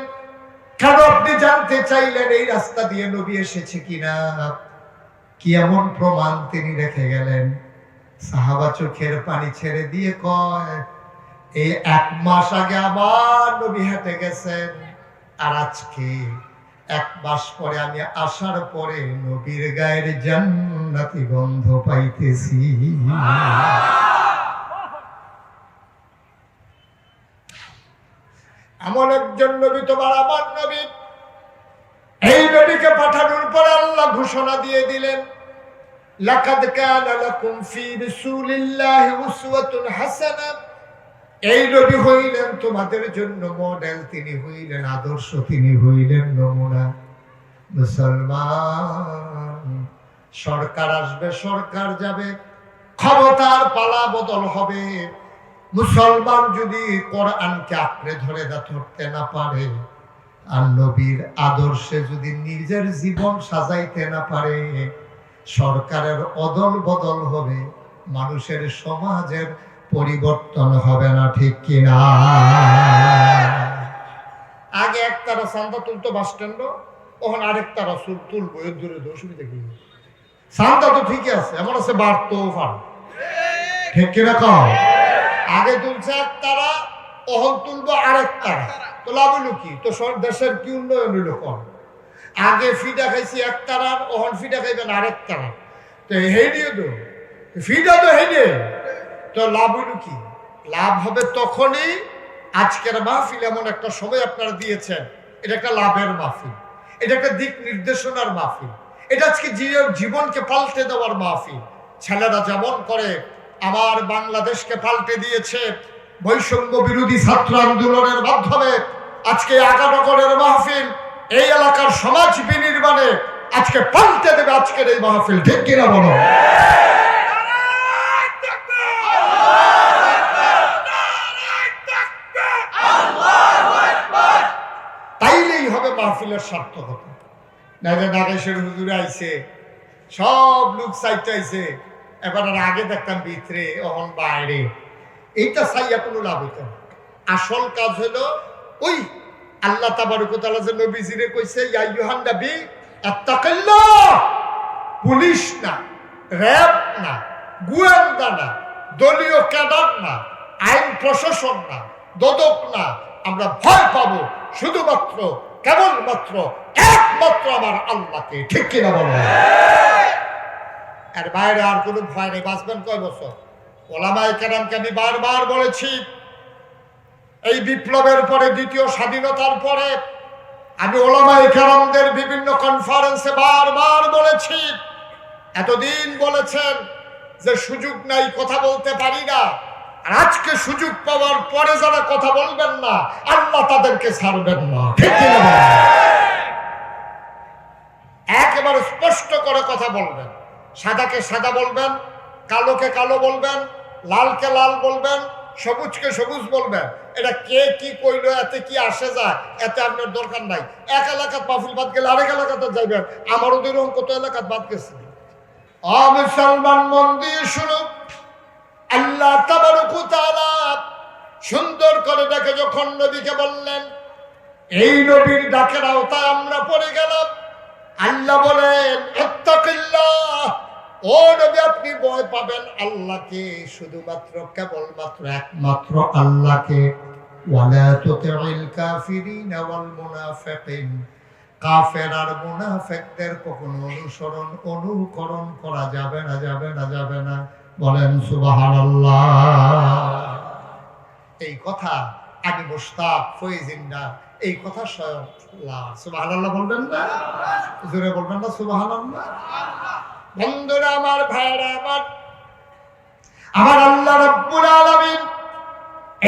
কেন আপনি জানতে চাইলেন এই রাস্তা দিয়ে নবী এসেছে কিনা, কি এমন প্রমাণ তিনি রেখে গেলেন? সাহাবা চোখের পানি ছেড়ে দিয়ে কয় এই 1 মাস আগে আমার নবী হেঁটে গেছেন, আর আজকে 1 মাস পরে আমি আসার পরে নবীর গায়ের জান্নাতি গন্ধ পাইতেছি। এমন একজন নবী তোমার আমার নবী, এই নবীকে পাঠানোর পর আল্লাহ ঘোষণা দিয়ে দিলেন লাকাদ কানা লাকুম ফি রাসূলিল্লাহি উসওয়াতুন হাসানাহ। এই নবী হইলেন তোমাদের জন্য মডেল, তিনি হইলেন আদর্শ, তিনি হইলেন নমুনা। মুসলমান সরকার আসবে, সরকার যাবে, ক্ষমতার পালা বদল হবে, মুসলমান যদি কোরআনকে আঁকড়ে ধরে ধরতে না পারে আর নবীর আদর্শে যদি নিজের জীবন সাজাইতে না পারে, সরকারের অদল বদল হবে, মানুষের সমাজের পরিবর্তন হবে না। ঠিক কিনা? আগে একতারা চান্দা তুলতো বাস স্ট্যান্ড, ওখানে আরেকতারা তুলবো, এর দূরে অসুবিধা কি? চান্দা তো ঠিকই আছে, এমন আছে বাড়তো ফান। ঠিক কিনা কম? আগে তুলছে একতারা, ওহন তুলবো আরেকতারা, তো লাভ হইল কি? তো দেশের কি উন্নয়ন হইল? কম। আগে ফিটা খাইছি একতারার, ওহন ফিটা খাইবেন আরেকতারা, তো হেডিও তো ফিটা তো হেডে, তো লাভ হইল কি? লাভ হবে তখনই আজকের মাহফিল এমন একটা সময় আপনারা দিয়েছেন, এটা একটা লাভের মাহফিল, এটা একটা দিক নির্দেশনার মাহফিল, এটা আজকে জীবনকে পাল্টে দেওয়ার মাহফিল। ছেলেরা যেমন করে আমার বাংলাদেশকে পাল্টে দিয়েছে বৈষম্য বিরোধী ছাত্র আন্দোলনের মাধ্যমে, আজকে আগানগরের মাহফিল এই এলাকার সমাজ বিনির্মাণে আজকে পাল্টে দেবে আজকের এই মাহফিল। ঠিক কিনা বলো? তাইলেই হবে মাহফিলের সার্থকতা। নাগেশ্বর হুজুরে আইছে, সব লোক সাইটে আইছে, এবার আগে দেখতাম ভিতরে, অহন বাইরে, এইটা চাইয়া কোনো লাভ হইত না। আসল কাজ হলো ওই আল্লাহ তাবারক ওয়া তাআলা যে নবীজিরে কইছে ইয়া আইয়ুহান নবী আত্তাকিল্লাহ, পুলিশ না, র‍্যাব না, গোয়েন্দা না, দলীয় ক্যাডার না, আইন প্রশাসন না, দদক না, আমরা ভয় পাবো শুধুমাত্র কেবলমাত্র একমাত্র আমার আল্লাহকে। ঠিক কিনা বলো? এর বাইরে আর কোনো ভয় নেই। বাঁচবেন কয় বছর? ওলামায়ে কেরামকে আমি বারবার বলেছি, এই বিপ্লবের পরে, দ্বিতীয় স্বাধীনতার পরে আমি ওলামায়ে কেরামদের বিভিন্ন কনফারেন্সে বারবার বলেছি, এতদিন বলেছেন যে সুযোগ নাই, কথা বলতে পারি না, আর আজকে সুযোগ পাওয়ার পরে যারা কথা বলবেন না, আল্লাহ তাদেরকে ছাড়বেন না। ঠিক কিনা বলেন? একেবারে স্পষ্ট করে কথা বলবেন, সাদাকে সাদা বলবেন, কালোকে কালো বলবেন, লালকে লাল বলবেন, সবুজকে সবুজ বলবেন। এটা কে কি কইলো, এতে কি আসে যায়, এতে আপনার দরকার নাই। এক এলাকাত মাহফিল বাদ গেলে আরেক এলাকাতে যাইবেন, আমারও দুরকম কত এলাকাত বাদ গেছে, মুসলমান মন দিয়ে শুনো, আল্লাহ তাবারক ওয়া তাআলা সুন্দর করে ডাকে যখন নবীকে বললেন, এই নবীর ডাকের আওতায় আমরা পড়ে গেলাম। আল্লাহ বলেন, ইত্তাকিল্লাহ, ও নবী আপনি ভয় পাবেন আল্লাহকে, শুধুমাত্র কেবলমাত্র একমাত্র আল্লাহকে। ওয়ালা তুতিল কাফিরিনা ওয়াল মুনাফিকিন, কাফের আর মুনাফিকদের কখনো অনুকরণ করা যাবে না, যাবে না, যাবে না। বলেন সুবহানাল্লাহ। এই কথা আমি মুশতাক ফয়জিন্দা, এই কথা স্বয়ং আল্লাহ। সুবহানাল্লাহ বলবেন না? জোরে বলবেন না সুবহানাল্লাহ? বন্ধুরা আমার, ভাইরা আমার আল্লাহ রাব্বুল আলামিন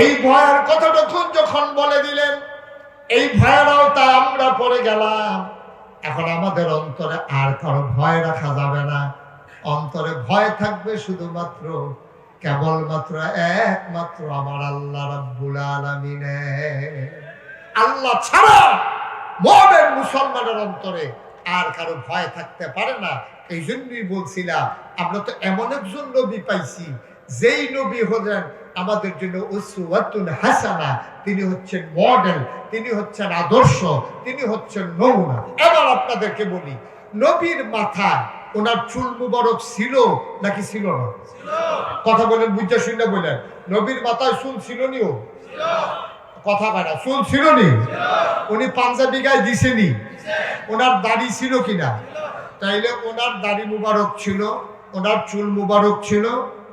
এই ভয়ের কথাটা যখন বলে দিলেন, এই ভয়ের আওতায় আমরা পড়ে গেলাম। এখন আমাদের অন্তরে আর কারো ভয় রাখা যাবে না। অন্তরে ভয় থাকবে শুধুমাত্র কেবলমাত্র একমাত্র আমার আল্লাহ রাব্বুল আলামিনের। আল্লাহ ছাড়া মুমিন মুসলমানের অন্তরে আর কারো ভয় থাকতে পারে না। এই জন্যই বলছিলাম, আমরা তো এমন একজন নবী পাইছি, যেই নবী হলেন আমাদের জন্য উসওয়াতুন হাসানা। তিনি হচ্ছেন মডেল, তিনি হচ্ছেন আদর্শ, তিনি হচ্ছেন নমুনা। এবার আপনাদেরকে বলি, নবীর মাথায় ওনার চুল মুবারক ছিল নাকি ছিল না? কথা বলেন, বুঝা শুনে বলেন। নবীর মাথায় চুল ছিল নি? কথা কাটা, চুল ছিল নি? উনি পাঞ্জাবি গায়ে দিছেনি? ওনার দাড়ি ছিল কিনা? তাইলে ওনার দাড়ি মুবারক ছিল, ওনার চুল মুবারক ছিল,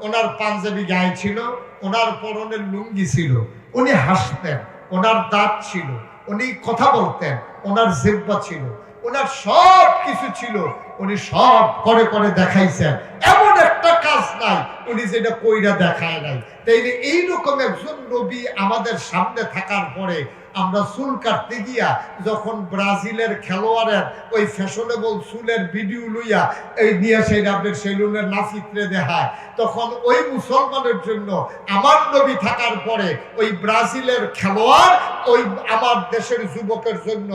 ওনার পাঞ্জাবি গায়ে ছিল, ওনার পরনের লুঙ্গি ছিল, উনি হাসতেন, ওনার দাঁত ছিল, উনি কথা বলতেন, ওনার জিহ্বা ছিল, ওনার সব কিছু ছিল। উনি সব করে করে দেখাইছেন, এমন একটা কাজ নাই উনি যেটা কইরা দেখায় নাই। তাইলে এইরকম একজন নবী আমাদের সামনে থাকার পরে আমরা চুল কাটতে গিয়া যখন ব্রাজিলের খেলোয়াড়ের ওই ফ্যাশনেবল চুলের ভিডিও লইয়া এই নিয়ে সেই আপনার সেলুনের নাচিত্রে দেখায়, তখন ওই মুসলমানের জন্য আমার নবী থাকার পরে ওই ব্রাজিলের খেলোয়াড় ওই আমার দেশের যুবকের জন্য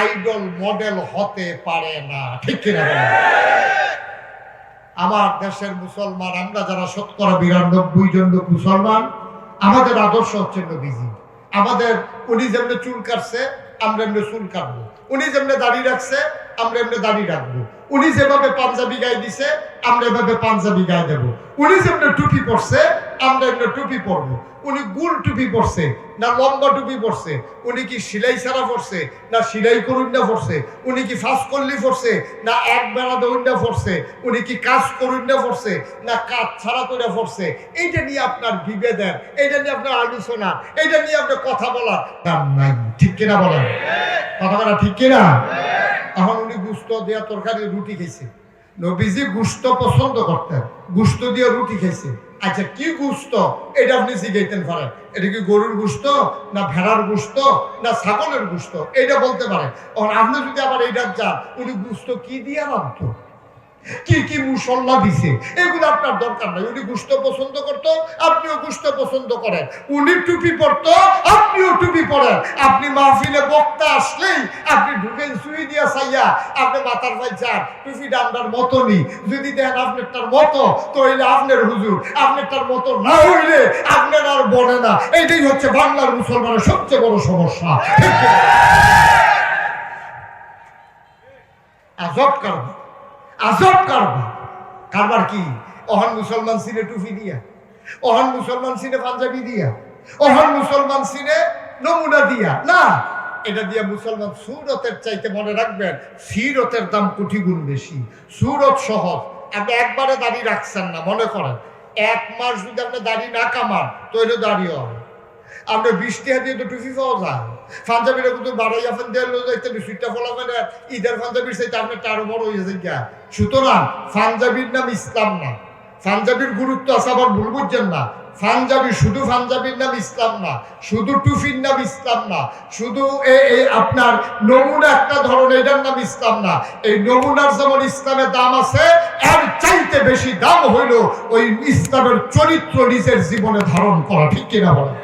আইডল মডেল হতে পারে না। ঠিক কিনা? আমার দেশের মুসলমান আমরা যারা ৯২ জন লোক মুসলমান, আমাদের আদর্শ হচ্ছে নবীজি। আমাদের উনি যেমনি চুল কাটছে আমরা এমনি চুল কাটবো, উনি যেমনি দাড়ি রাখছে আমরা এমনি দাড়ি রাখবো, উনি যেভাবে পাঞ্জাবি গায়ে দিছে আমরা এভাবে পাঞ্জাবি গায়ে দেবো, উনি যেমনি টুপি পরছে আমরা এমনি টুপি পরবো। উনি গুল টুপি পরছে না লম্বা টুপি পরছে, উনি কি সিলাই ছাড়া পরছে না সিলাই করুন না পরছে, উনি কি ফাঁস করলি পরছে না এক বেলা দৌড় না পরছে, উনি কি কাজ করুন না পরছে না কাজ ছাড়া করে পরছে, এইটা নিয়ে আপনার বিভেদের, এইটা নিয়ে আপনার আলোচনা, এইটা নিয়ে আপনার কথা বলার দাম নাই। ঠিক কিনা বলেন? কথা বলা ঠিক কিনা? এখন উনি গুস্ত দেওয়া তরকারি রুটি খেয়েছে। নবীজি গুস্ত পছন্দ করতেন, গুস্ত দিয়ে রুটি খেয়েছে। আচ্ছা কি গুস্ত এটা আপনি জিজ্ঞাইতেন পারেন, এটা কি গরুর গুস্ত না ভেড়ার গুস্ত না ছাগলের গুস্ত, এটা বলতে পারেন। আপনি যদি আবার এইটা যান, উনি গুস্ত কি দিয়ে রাখতো, কি কি মশলা দিছে, এগুলো আপনার দরকার নাই। উনি গুস্ত পছন্দ করতো, আপনিও গুস্ত পছন্দ করেন। উনি টুপি পরতো, আপনিও টুপি পরেন। আপনি মাহফিলে বক্তা আসলেই আপনি ঢুকেন সুই দিয়া চাইয়া, আপনি মাথার ভাই যান টুপিটা আপনার মতনই। যদি দেখেন আপনারটার মতো তো হইলে আপনার হুজুর, আপনারটার মতো না হইলে আপনার আর বনে না। এইটাই হচ্ছে বাংলার মুসলমানের সবচেয়ে বড় সমস্যা। আজব কারণ, আজব কারবার কি? ওহান মুসলমান সিনে টুপি দিয়া, ওহান মুসলমান সিনে পাঞ্জাবি দিয়া, ওহান মুসলমান সিনে নমুনা দিয়া না, এটা দিয়া মুসলমান সুরতের চাইতে মনে রাখবেন সিরতের দাম কোটি গুণ বেশি। সুরত সহজ, আপনি একবারে দাড়ি রাখছেন না, মনে করেন 1 মাস যদি আপনি দাড়ি না কামান তো এটা দাড়ি হবে। আপনার 20 টাকা দিয়ে তো টুপি পাওয়া যায়। পাঞ্জাবিটা কিন্তু বাড়াইয়া ফেন দিয়ে সুইটটা ফলাবেন, ঈদের পাঞ্জাবির চাইতে আপনার আরো বড় হয়েছে গিয়া। সুতরাং পাঞ্জাবির নাম ইসলাম না, পাঞ্জাবির গুরুত্ব আছে, আবার ভুল বুঝছেন না। পাঞ্জাবি শুধু পাঞ্জাবির নাম ইসলাম না, শুধু টুপির নাম ইসলাম না, শুধু আপনার নমুনা একটা ধরনের এটার নাম ইসলাম না। এই নমুনার যেমন ইসলামের দাম আছে, এর চাইতে বেশি দাম হইল ওই ইসলামের চরিত্র নিজের জীবনে ধারণ করা। ঠিক কিনা বলেন?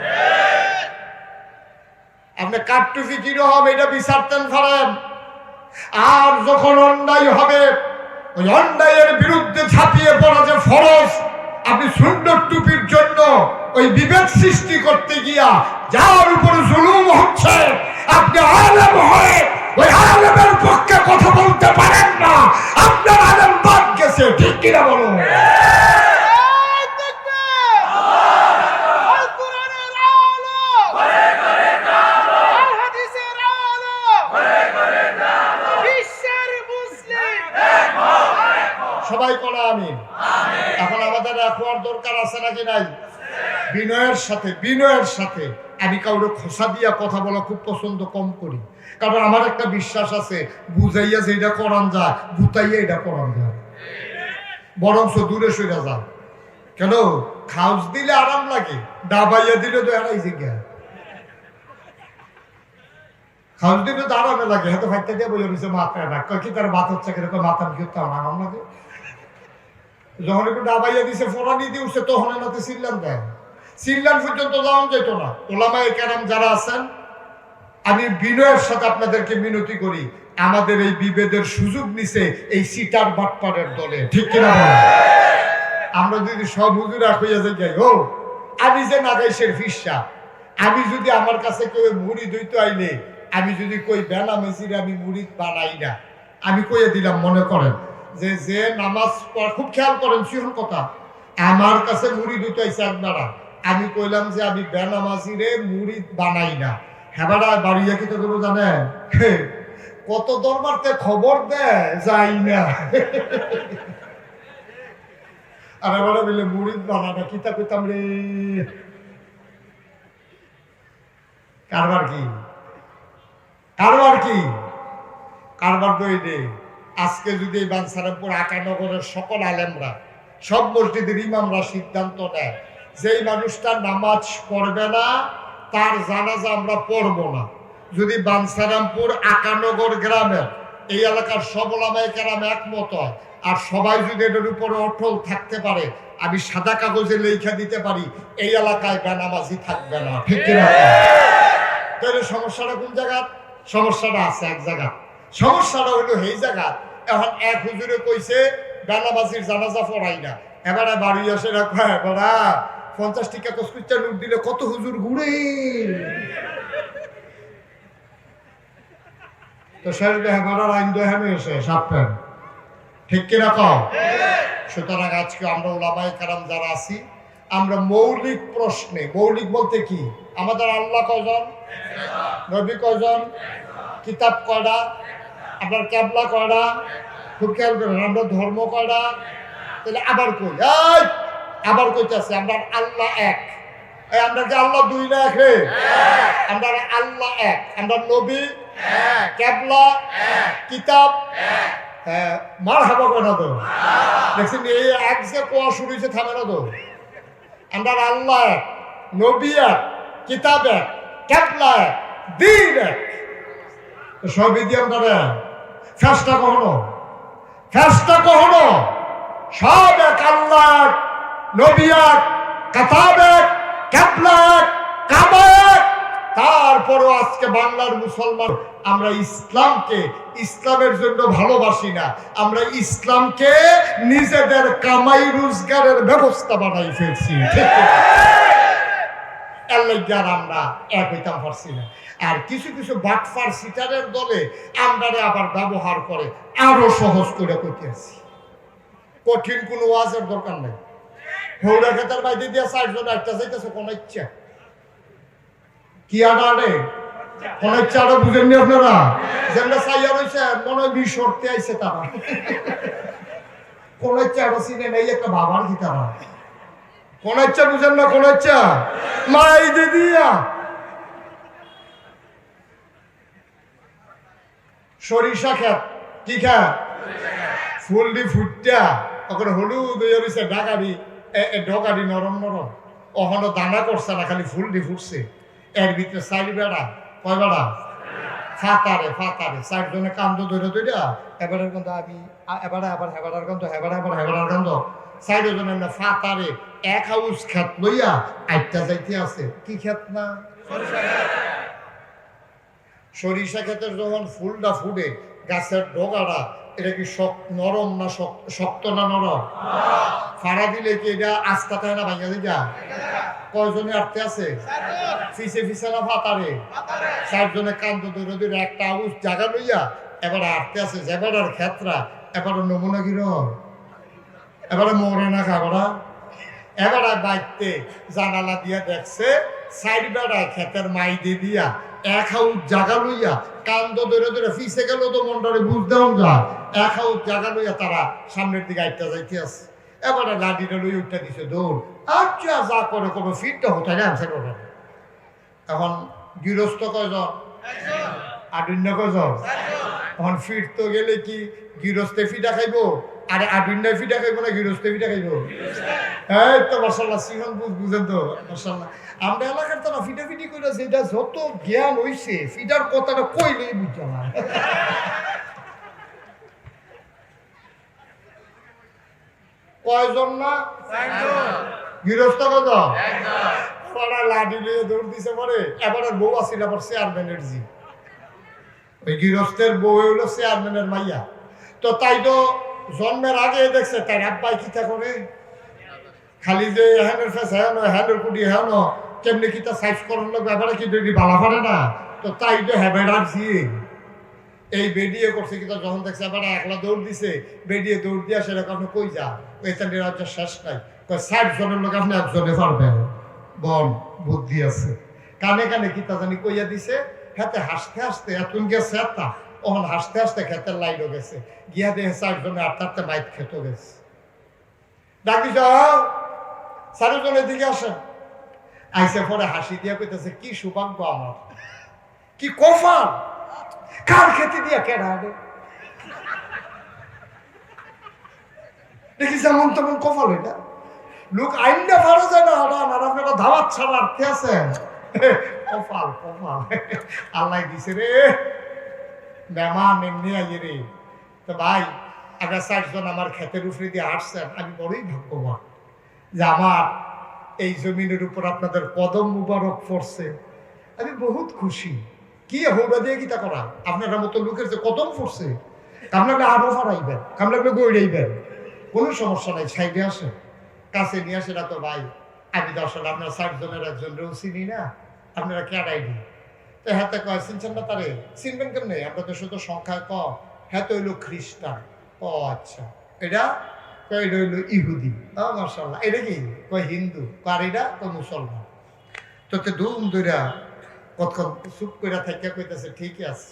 আপনি কাঠটুপি কিরকম এটা বিচারতেন পারেন। আর যখন অন্যায় হবে ওই অন্যায়ের বিরুদ্ধে ঝাঁপিয়ে পড়া যে ফরজ, আপনি সুন্দর টুপির জন্য ওই বিভেদ সৃষ্টি করতে গিয়া যার উপর জুলুম হচ্ছে, আপনি আলেম হয়ে ওই আলেমের পক্ষে কথা বলতে পারেন না, আপনার আলেম বাদ গেছে। ঠিক কিনা বলুন? সবাই করা আমিন। এখন আমাদের রাখবার দরকার আছে নাকি নাই? বিনয়ের সাথে আমি কাউরে খোসা দিয়া কথা বলা খুব পছন্দ কম করি, কারণ আমার একটা বিশ্বাস আছে, বুঝাইয়া যেটা করান যায় বুতাইয়া এটা করান যায়, বরঞ্চ দূরে সরে যায়। কেন? খাউস দিলে আরাম লাগে, ডাবাইয়া দিলে তো এরাই জিজ্ঞা। খাউস দিলে তো আরামে লাগে, হয়তো ফাইতে দিয়ে বলে রয়েছে মাথায় রাখ, কি তার ভাত হচ্ছে কিরকম মাথা কি আরাম লাগে। যখন একটু ডাবাইয়া দিছে ফোরানি দিয়ে উঠছে তখন এনাতে চিল্লান দেয়, চিল্লান পর্যন্ত যাওয়া যেত না। ওলামায়ে কেরাম যারা আছেন, আমি বিনয়ের সাথে আপনাদেরকে মিনতি করি, আমাদের এই বিভেদের সুযোগ নিছে এই সিটার বাটপাড়ের দলে। ঠিক কিনা বলেন? আমরা যদি সব হুজুর হইয়া যাই, ও আমি যে নাগাইশের ফিসা, আমি যদি আমার কাছে কেউ মুড়ি দইতে আইলে, আমি যদি কই বেলা মেসিরে আমি মুড়ি বানাই না, আমি কইয়ে দিলাম, মনে করেন যে নামাজ পড়া, খুব খেয়াল করেন সিহন কথা, আমার কাছে মুড়ি দুটো আইসে আপনারা, আমি কইলাম যে আমি বেনামাজিরে মুড়ি বানাই না, হেবারা বাড়িয়া কি তো দেবো জানেন? কত দরবারতে খবর দেয় যাই না। আর এবার বলে মুড়ি বানানা কিতা কইতাম রে, কারবার কি কারবার দই রে। আজকে যদি এই বাঞ্ছারামপুর আকানগরের সকল আলেমরা, সব মসজিদের ইমামরা সিদ্ধান্ত নেয় যেই মানুষটা নামাজ পড়বে না তার জানাজা আমরা পড়ব না, যদি বাঞ্ছারামপুর আকানগর গ্রামের এই এলাকার সব ওলামায়ে কেরাম একমত হয়, আর সবাই যদি এটার উপরে অটল থাকতে পারে, আমি সাদা কাগজে লেখা দিতে পারি এই এলাকায় বেনামাজি থাকবে না। ঠিক কিনা? তাহলে সমস্যাটা কোন জায়গা? সমস্যাটা আছে এক জায়গা, সমস্যাটা হলো এই জায়গা। এখন এক হুজুরে কইছে বেনামাজির জানাজা পড়াই না, এবারে বাড়ি আসে রাখা, এবারা 50 টাকা কসকুচ্চা নোট দিলে কত হুজুর ঘুরে, তো শেষ বেহার আইন দোহানে এসে সাপেন। ঠিক কিনা কও? সুতরাং আজকে আমরা ওলামায়ে কেরাম যারা আছি, আমরা মৌলিক প্রশ্নে, মৌলিক বলতে কি, আমাদের আল্লাহ কয়জন, নবী কয়জন, কিতাব কয়টা, আপনার ক্যাবলা কয়টা, খুব খেয়াল করেন, আমরা ধর্ম কয়টা, তাহলে আবার কই, আবার কইতেছে আমরা আল্লাহ এক। আমরা কি আল্লাহ দুই না এক রে? আমরা আল্লাহ এক, আমরা নবী ক্যাবলা কিতাব মার হাবা কয় না তো, দেখছেন এই এক যে কোয়া শুরু হয়েছে থামে না তো। আমরা আল্লাহ এক, নবী এক, কিতাব এক, ক্যাবলা এক, দিন এক, সবই দিয়ে আমরা ফেরেশতা কখনো সব এক, আল্লাহ এক, নবী এক, কিতাব এক, ক্যাবলা এক, কাবা এক। তারপরও আজকে বাংলার মুসলমান আমরা ইসলামের জন্য ভালোবাসি না, আমরা ইসলামকে নিজেদের কামাই রোজগারের ব্যবস্থা বানাই ফেলছি। ঠিক আমরা এক হইতাম পারছি না। আর কিছু কিছু বাটফার সিটারের দলে আমরা আবার ব্যবহার করে আরো সহজ করে করতে আসছি। কঠিন কোনো ওয়াজের দরকার নেই। হৌরা খেতার বাইরে দিয়ে 4 জন একটা যাইতেছে কোন ইচ্ছা কি আড়ে কোন ইচ্ছা আরো বুঝেননি আপনারা? যেমন চাইয়া রয়েছে মনে হয় বিশর্তে আইছে তারা, কোন ইচ্ছা আরো চিনে নেই একটা বাবার কি তারা, কোন ইচ্ছা বুঝেন না, কোন ইচ্ছা মাই দিদিয়া সরিষা খেত কি খেত, ফুল দি ফুটটা তখন হলুদ হয়ে রয়েছে, ডগারি নরম নরম, ওখানে দানা করছে না, খালি ফুল দি ফুটছে। এর ভিতরে 4 বেড়া, কয় বেড়া? ফাতারে 4 জনে কান্দ ধরে এবারের গন্ধ আমি এবারে আবার হেবারার গন্ধ, হেবারে আবার হেবারার গন্ধ, 4 জনের না ফাতারে এক হাউস খেত লইয়া আইটা যাইতে আছে। কি খেত না? সরিষা ক্ষেতের যখন ফুলটা ফুটে গাছের ডগাটা এটা কি নরম না শক্ত না নরম? ফাড়া দিলে কি এটা আস্তা থাকে না ভাঙা দিকা? কয়জনে আটতে আছে? ফিসে ফিসে না ফাতারে? 4 জনে কান্দ ধরে ধরে একটা আউস জায়গা লইয়া এবার আটতে আছে যেবার ক্ষেত্রা এবার নমুনা কিরম এবারে মরে না খাবরা এবার বাইতে জানালা দিয়া দেখছে সাইড বেড়ায় ক্ষেতের মাই দিয়ে দিয়া 1 হাউস জায়গা লইয়া কান্দ ধরে ধরে ফিসে গেল তো মনটারে বুঝতেও যা 1 হাউস জায়গা লইয়া তারা সামনের দিকে আইটা যাইতে আছে এবারে লাঠিটা লই উঠতে দিছে দৌড় আচ্ছা যা করে কোনো ফিটটা হতে না এখন গৃহস্থ কয়জন? আডুন্য কয়জন? এখন ফিট তো গেলে কি গৃহস্থে ফিটা খাইবো আরে আডুন্যায় ফিটা খাইবো না গৃহস্থে ফিটা খাইবো? এই তো মাশাআল্লাহ সিহন বুঝেন তো মাশাআল্লাহ আমরা এলাকার তারা ফিটাফিটি করে যেটা যত জ্ঞান হইছে ফিটার কথাটা কইলেই বুঝছো না কয়জন না গৃহস্থ কয়জন? পড়া লাঠি লিয়ে দৌড় দিছে পরে এবার বউ আসিল আবার চেয়ারম্যানের জি ওই গৃহস্থের বউ হইলো চেয়ারম্যানের মাইয়া তো তাই তো জন্মের আগে দেখছে তার আব্বাই কিতা করে খালি যে হ্যানের ফেস হ্যান হ্যানের কুটি হ্যান কেমনি কিতা সাইজ করার লোক ব্যাপারে কি যদি বালা পারে না তো তাই তো হ্যাবেডার জি এই বেডিয়ে করছে কিন্তু যখন দেখছে এবার একলা দৌড় দিছে বেডিয়ে দৌড় দিয়া সেরকম আপনি কই যা ওইখানে রাজ্য শেষ নাই 60 জনের লোক আপনি একজনে পারবেন বল বুদ্ধি আছে কানে কানে কিতা জানি কইয়া দিছে হাতে হাসতে হাসতে এতক্ষণ গেছে একটা ওখানে হাসতে হাসতে খেতের লাইনও গেছে গিয়া দেখে 4 জনে আটটাতে মাইক খেতে গেছে ডাকি যাও 4 জনের দিকে আসেন আইসে পরে হাসি দিয়া কইতেছে কি সৌভাগ্য আমার কি কফাল কার খেতে দিয়া কেনা দেখি যেমন তেমন কফাল এটা লোক আইনটা পারা যায় না হঠাৎ আর আপনারা ধাওয়াত ছাড়া আটকে আছেন কফাল কফাল আল্লাহ দিছে রে মেহমান এমনি আইয়ে রে তো ভাই আগে 4 জন আমার ক্ষেতের উপরে দিয়ে হাঁটছেন আমি বড়ই ভাগ্যবান যে আমার এই জমিনের উপর আপনাদের কদম মুবারক পড়ছে আমি বহুত খুশি কি হৌড়া দিয়ে গীতা করা আপনারা মতো লোকের যে কদম পড়ছে কামলাগলে আরো ফারাইবেন কামলাগলে গড়াইবেন কোনো সমস্যা নাই সাইডে আসে কাছে নিয়ে আসে না তো ভাই আমি তো আসলে আপনার 4 জনের একজন রেও চিনি না আপনারা কেডাই নি তো হাতে কয় চিনছেন না তারে চিনবেন কেমনে আমরা তো শুধু সংখ্যায় ক হ্যাঁ তো হইলো খ্রিস্টান ও আচ্ছা এটা কয় এটা হইলো ইহুদি ও মাশাআল্লাহ এটা কি কয় হিন্দু আর এটা কয় মুসলমান তো ধুম ধইরা কতক্ষণ চুপ করে থেকে কইতেছে ঠিকই আছে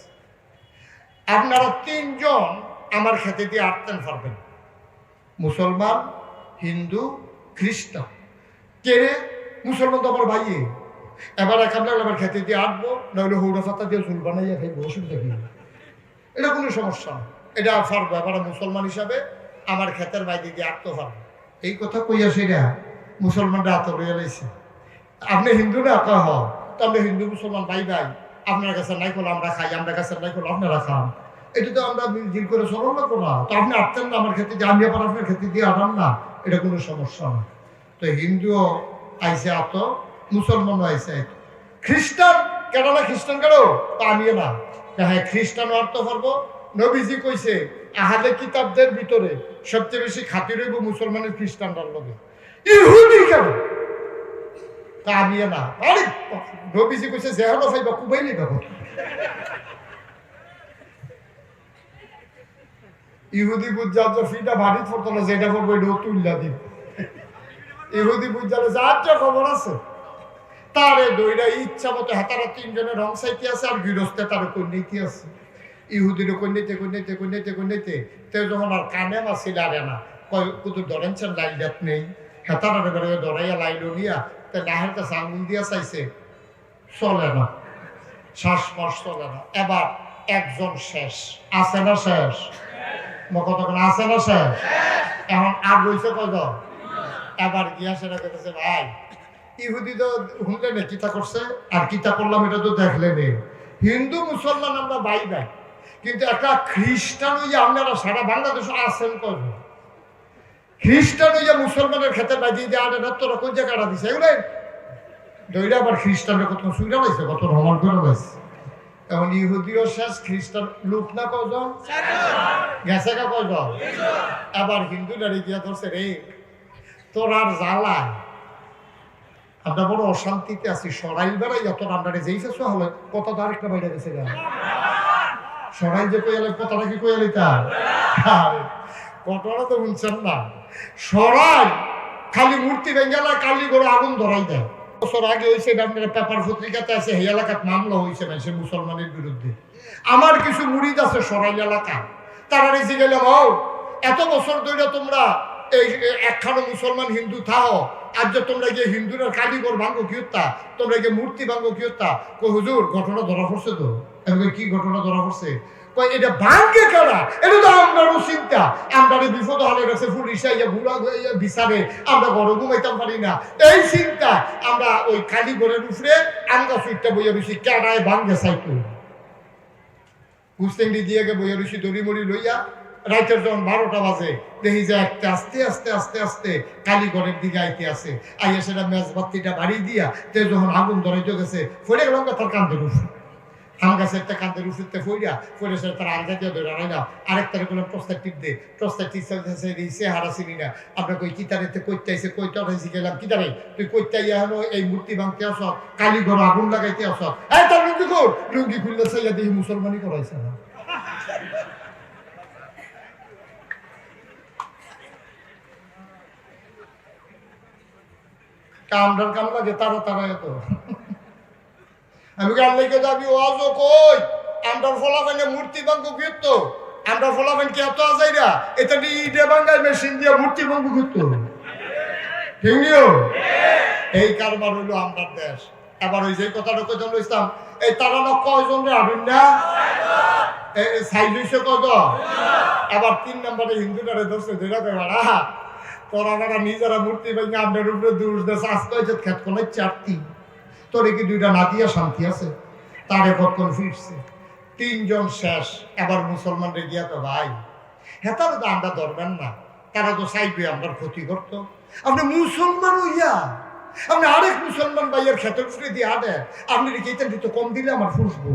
আপনারা 3 জন আমার খেতে দিয়ে আটতেন পারবেন মুসলমান হিন্দু খ্রিস্টান কে রে মুসলমান তো আমার ভাইয়ে এবার আপনার আমার খেতে দিয়ে আটবো নইলে হৌড়া ফাতা দিয়ে চুল বানাইয়া খাইবো অসুবিধা কি এটা কোনো সমস্যা না এটা পারবো এবার মুসলমান হিসাবে আমার ক্ষেতের বাইরে দিয়ে আটতে পারবো এই কথা কইয়া সেটা মুসলমানরা আত রয়ে লাইছে আপনি হিন্দু না কয় হ তো আমরা হিন্দু মুসলমান ভাই ভাই আপনার কাছে নাই করলো আমরা খাই আমরা কাছে নাই করলো আপনারা খান এটা তো আমরা মিল করে চলন লাগবো না তো আপনি আটতেন না আমার ক্ষেত্রে আমি আবার আপনার ক্ষেত্রে দিয়ে আটান না এটা কোনো সমস্যা না তো হিন্দুও আইসে আত মুসলমানও আইসে খ্রিস্টান কেন না খ্রিস্টান কেন তা আমিও না হ্যাঁ খ্রিস্টানও অর্থ পারবো নবীজি কইছে আহালে কিতাবদের ভিতরে সবচেয়ে বেশি খাতির হইব মুসলমানের খ্রিস্টানরার লগে ইহুদি কেন তা আমিও না আরে নবীজি কইছে যেহানো ফাইবা কুবাইলি দেখো ইহুদি বুঝাল যে ফিটা ভারী পড়তো না যেটা করবো এটাও তুললা দিব ইহুদি বুঝালে যে আচ্ছা খবর আছে তারে দইরা ইচ্ছা মতো হাতারা 3 জনের রং সাইতে আছে আর গৃহস্থে তার কন্যাইতে আছে ইহুদির কন্যাইতে তেও যখন আর কানে মাসি লাগে না কুতুর ধরেনছেন লাইল ডাত নেই হেতারা বেড়ে ধরাইয়া লাইল নিয়া তা নাহের কাছে আঙুল দিয়া চাইছে চলে না শ্বাস চলে না এবার একজন শেষ আছে না শেষ কতক্ষণ আছে না শেষ এখন আর রয়েছে কয়জন এবার গিয়া সেটা কেটেছে ভাই ইহুদি তো শুনলে না কিতা করছে আর কিতা করলাম এটা তো দেখলে নেই হিন্দু মুসলমান আমরা ভাই ভাই কিন্তু একটা খ্রিস্টান হইয়া আপনারা সারা বাংলাদেশে আছেন কয়জন খ্রিস্টান হইয়া মুসলমানের খেতে বাজিয়ে দিয়ে আনে না তোরা কোন জায়গাটা দিছে এগুলো দইরা আবার খ্রিস্টানের কত সুবিধা পাইছে কত ভ্রমণ করে পাইছে এখন ইহুদিও শেষ, খ্রিস্টান লোক না কজন গেছে কা কজন, আবার হিন্দু নারী গিয়া ধরছে রে তোর আর জ্বালায় আমরা বড় অশান্তিতে আছি। সরাইল বেড়াই যত রান্নারে যেই ফেসো হলে কথা তো আরেকটা বাইরে গেছে গা সরাইল যে কইয়ালে কথাটা কি কইয়ালি তার ঘটনা তো শুনছেন না। সরাই খালি মূর্তি ভেঙ্গেলা কালি করে আগুন ধরাই দেয়। বছর আগে হয়েছে পেপার পত্রিকাতে আছে এই এলাকার মামলা হয়েছে না সে মুসলমানের বিরুদ্ধে। আমার কিছু মুরিদ আছে সরাইল এলাকা, তারা রেসি গেলাম ও এত বছর ধরে তোমরা এই একখানো মুসলমান হিন্দু থাও, আর যে তোমরা গিয়ে হিন্দুরা কালীঘর ভাঙ্গো কি হত্যা, তোমরা গিয়ে মূর্তি ভাঙ্গো কি হত্যা। হুজুর ঘটনা ধরা পড়ছে তো। কি ঘটনা ধরা পড়ছে? এটা ভাঙ্গে কেনা, এটা তো আমরাও চিন্তা। আমরা বিপদ হলে গেছে পুলিশ ঘুরা বিচারে আমরা ঘরে ঘুমাইতাম পারি না, এই চিন্তা আমরা ওই কালীঘরের উপরে আমরা সুইটটা বইয়া রয়েছি কেডায় ভাঙ্গে চাইতো কুস্তেঙ্গি দিয়ে বইয়া রয়েছি দড়ি মড়ি লইয়া। রাতের যখন 12টা বাজে দেখি যে একটা আস্তে আস্তে আস্তে আস্তে কালীঘরের দিকে আইতে আছে, আইয়া সেটা মেজবাতিটা বাড়ি দিয়া তে যখন আগুন ধরাইতে গেছে ফলে গেলাম তার কান্দের উঠে আম গাছে একটা কান্দের উঠতে ফইরা ফইরে সে তার আলগা দিয়ে ধরে আনাই না। আরেকটারে কোনো প্রস্তাব টিপ দে, প্রস্তাব টিপ সে হারা চিনি না। আমরা কই কিতারেতে কইতে আইসে কইটা রাইছি গেলাম কিতারে তুই কইতে ইয়া হলো এই মূর্তি ভাঙতে আস, কালীঘর আগুন লাগাইতে আস। এই তার লুঙ্গি কর, লুঙ্গি খুললে চাইয়া দেখি মুসলমানই করাইছে না। কামড়ার কাম লাগে তারা তারা এত আমি গাল্লাইকে যাবি ওয়াজও কই আমরার ফলাফাইনে মূর্তি ভাঙ্গ ফিরত, আমরা ফলাফাইন কে এত আজাইরা এটা ইটে ভাঙ্গায় মেশিন দিয়ে মূর্তি ভাঙ্গ ফিরত। ঠিক নিও এই কারবার হইলো আমরার দেশ। এবার ওই যে কথাটা কইতাম ইসলাম এই তারা না কয়জন রে আবিন না সাইজ হইছে কত। আবার 3 নম্বরে হিন্দুটারে ধরছে ধরে কই বাড়া তোরা বাড়া নিজেরা মূর্তি ভাঙ্গে আমরার উপরে দোষ দেশ আজকে হইছে খেত কোন চারটি তোরে কি 2টা না দিয়া শান্তি আছে। তারে কতক্ষণ ফিরছে 3 জন শেষ। এবার মুসলমানরে গিয়া তো ভাই হেতারও তো আমরা ধরবেন না, তারা তো চাইবে আমরা ক্ষতি করতো। আপনি মুসলমান হইয়া আপনি আরেক মুসলমান ভাইয়ের ক্ষেতের ফুটে দিয়ে আটে আপনি রেখে দিতে কম দিলে আমার ফুসবো।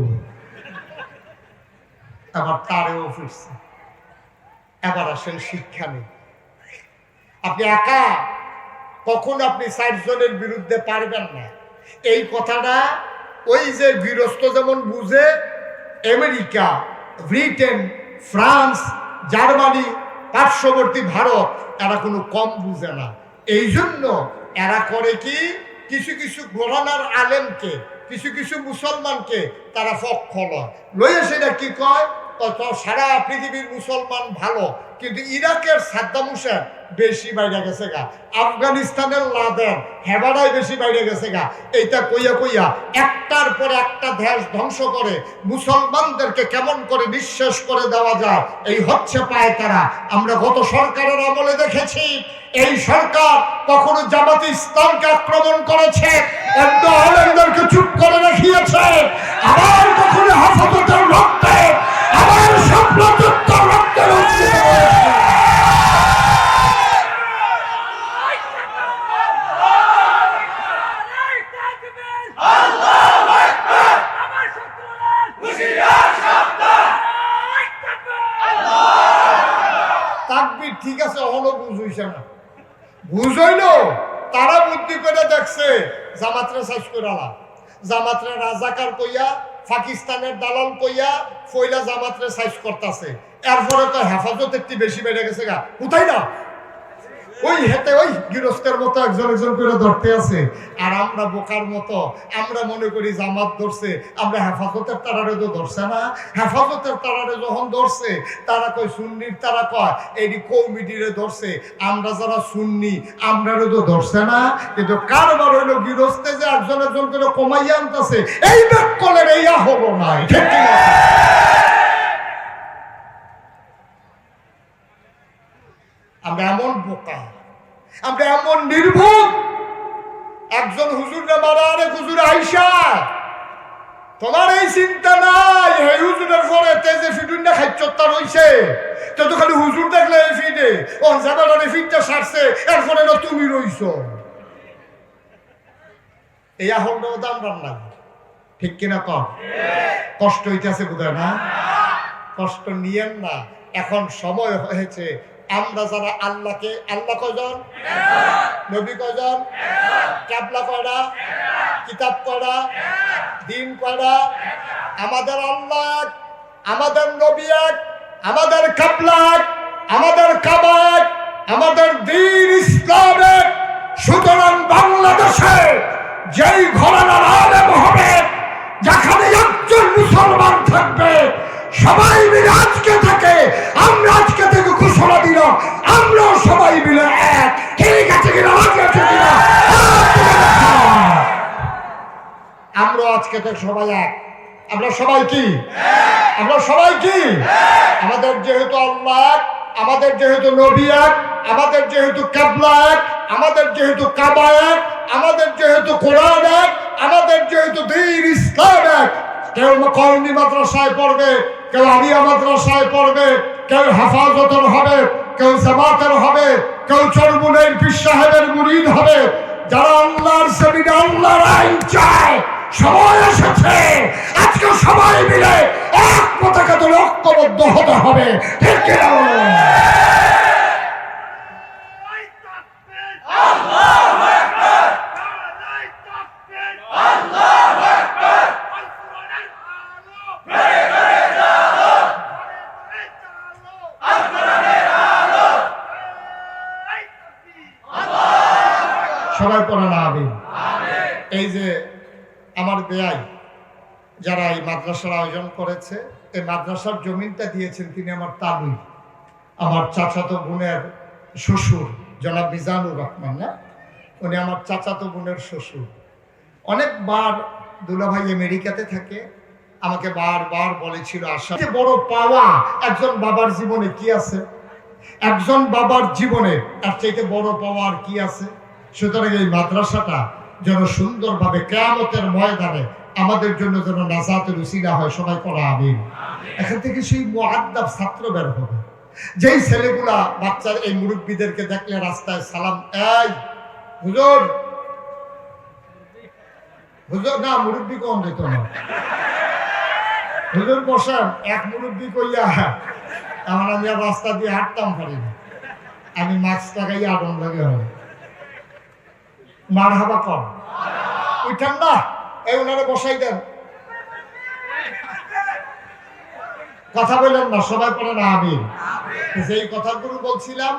আবার তারেও ফিরছে। এবার আসেন শিক্ষা নেই। আপনি একা কখন আপনি 60 জনের বিরুদ্ধে পারবেন না। এই কথাটা ওই যে গৃহস্থ যেমন বুঝে আমেরিকা, ব্রিটেন, ফ্রান্স, জার্মানি, পার্শ্ববর্তী ভারত এরা কোনো কম বুঝে না। এই জন্য এরা করে কি কিছু কিছু গোলানার আলেমকে কিছু কিছু মুসলমানকে তারা পক্ষ লয়ে সেটা কি কয় সারা পৃথিবীর মুসলমান ভালো, কিন্তু ইরাকের সাদ্দাম হোসেন বেশি বাইরে গেছে গা, আফগানিস্তানের লাদেন হেবারাই বেশি বাইরে গেছে গা। এইটা কইয়া কইয়া একটার পর একটা দেশ ধ্বংস করে মুসলমানদেরকে কেমন করে নিঃশেষ করে দেওয়া যায় এই হচ্ছে পায় তারা। আমরা গত সরকারের আমলে দেখেছি এই সরকার কখনো জামাতে ইসলামকে আক্রমণ করেছে, আলেমদেরকে চুপ করে রাখিয়েছে, আবার কখনো হেফাজতের রক্তে আবার সম্প্রযুক্ত রক্তে রঞ্জিত হয়েছে। তাকবীর ঠিক আছে, অহনো বুঝ হইছে না। বুঝ হইল তারা বুদ্ধি করে দেখছে জামাতরে সাইজ করালা, জামাতরে রাজাকার কইয়া পাকিস্তানের দালাল কইয়া ফইলা জামাতরে সাইজ করতেছে। এরপরে তো হেফাজত একটি বেশি বেড়ে গেছে গা, কোথায় না ওই হেতে ওই গৃহস্থের মতো একজন একজন করে ধরতে আছে। আর আমরা বোকার মতো আমরা মনে করি জামাত ধরছে, আমরা হেফাজতের তারারে তো ধরছে না। হেফাজতের তারারে যখন ধরছে তারা কয় সুন্নির তারা কয় এটি কৌমিটিরে ধরছে, আমরা যারা সুন্নি আমরারও তো ধরছে না। কিন্তু কারবার হইল গৃহস্থে যে একজন একজন করে কমাইয়া আনতেছে, এই ব্যাকলের এইয়া হলো না। ঠিক কিনা? আমরা এমন বোকা, আমরা এমন নির্ভুল। একজন হুজুরে মারা আরেক হুজুরে আইসা, তোমার এই চিন্তা নাই এই হুজুরের পরে তেজে ফিডুন না খাইচত্তা রইছে, তো খালি হুজুর দেখলে এই ফিডে ও জামানের ফিডটা সারছে, এরপরে না তুমি রইছ। এই আহলটাও দাম রান্না, ঠিক কিনা কম? কষ্ট হইতেছে বোধহয় না? কষ্ট নিয়েন না, এখন সময় হয়েছে আমরা যারা আল্লাহকে, আল্লাহ কয়জন, নবী কয়জন, কিবলা কয়টা, কিতাব কয়টা, দিন কয়টা? আমাদের আল্লাহ এক, আমাদের নবী এক, আমাদের কিবলা এক, আমাদের কাবা এক, আমাদের দ্বীন ইসলাম এক। সুতরাং বাংলাদেশে যেই ঘরানার আলেম হবে, যেখানে একজন মুসলমান থাকবে, সবাই মিলে আজকে থেকে, আমরা আজকে থেকে ঘোষণা দিলাম, আমরা সবাই মিলে এক। ঠিক আছে কিনা? আমরা আজকে থেকে সবাই এক। আমরা সবাই কি? আমরা সবাই কি? আমাদের যেহেতু আল্লাহ এক, আমাদের যেহেতু নবী এক, আমাদের যেহেতু কিবলা এক, আমাদের যেহেতু কাবা এক, আমাদের যেহেতু কোরআন এক, আমাদের যেহেতু দ্বীন ইসলাম এক। কেউ কওমি মাদ্রাসায় পড়বে, কেউ আলিয়া মাদ্রাসায় পড়বে, কেউ হেফাজতের হবে, কেউ জামাতের হবে, কেউ চরমুনের পীর সাহেবের মুরিদ হবে। যারা আল্লাহর জমিনে আল্লাহর আইন চায়, সময় এসেছে আজকে সবাই মিলে এক পতাকা তুলে ঐক্যবদ্ধ হতে হবে। ঠিক কিনা? সবাই পড়ে না আমিন। এই যে আমার বেয়াই যারা এই মাদ্রাসার আয়োজন করেছে, এই মাদ্রাসার জমিনটা দিয়েছেন তিনি আমার তালুই, আমার চাচাতো বোনের শ্বশুর, জনাব মিজানুর রহমান। না, উনি আমার চাচাতো বোনের শ্বশুর। অনেকবার দুলাভাই আমেরিকাতে থাকে, আমাকে বারবার বলেছিল আশা, যে বড় পাওয়া একজন বাবার জীবনে কি আছে? একজন বাবার জীবনে তার চাইতে বড় পাওয়া আর কি আছে? সুতরাং এই মাদ্রাসাটা যেন সুন্দরভাবে কিয়ামতের ময়দানে আমাদের জন্য যেন নাজাতের উসিলা হয়। সবাই পড়া আমিন। এখান থেকে সেই মুআদ্দাব ছাত্র বের হবে, যেই ছেলেগুলা বাচ্চার এই মুরব্বীদেরকে দেখলে রাস্তায় সালাম, এই হুজুর, হুজুর না, মুরব্বী কোন দিত না, হুজুর বসান, এক মুরব্বী কইয়া আমার আমি আর রাস্তা দিয়ে হাঁটতাম পারি না, আমি মাস্ক লাগাইয়া আগুন লাগে হবে মারহাবা কর, উঠান না, এই ওনারে বসাই দেন, কথা বললেন না, সবাই পড়ে না আমিন। যেই কথাগুলো বলছিলাম,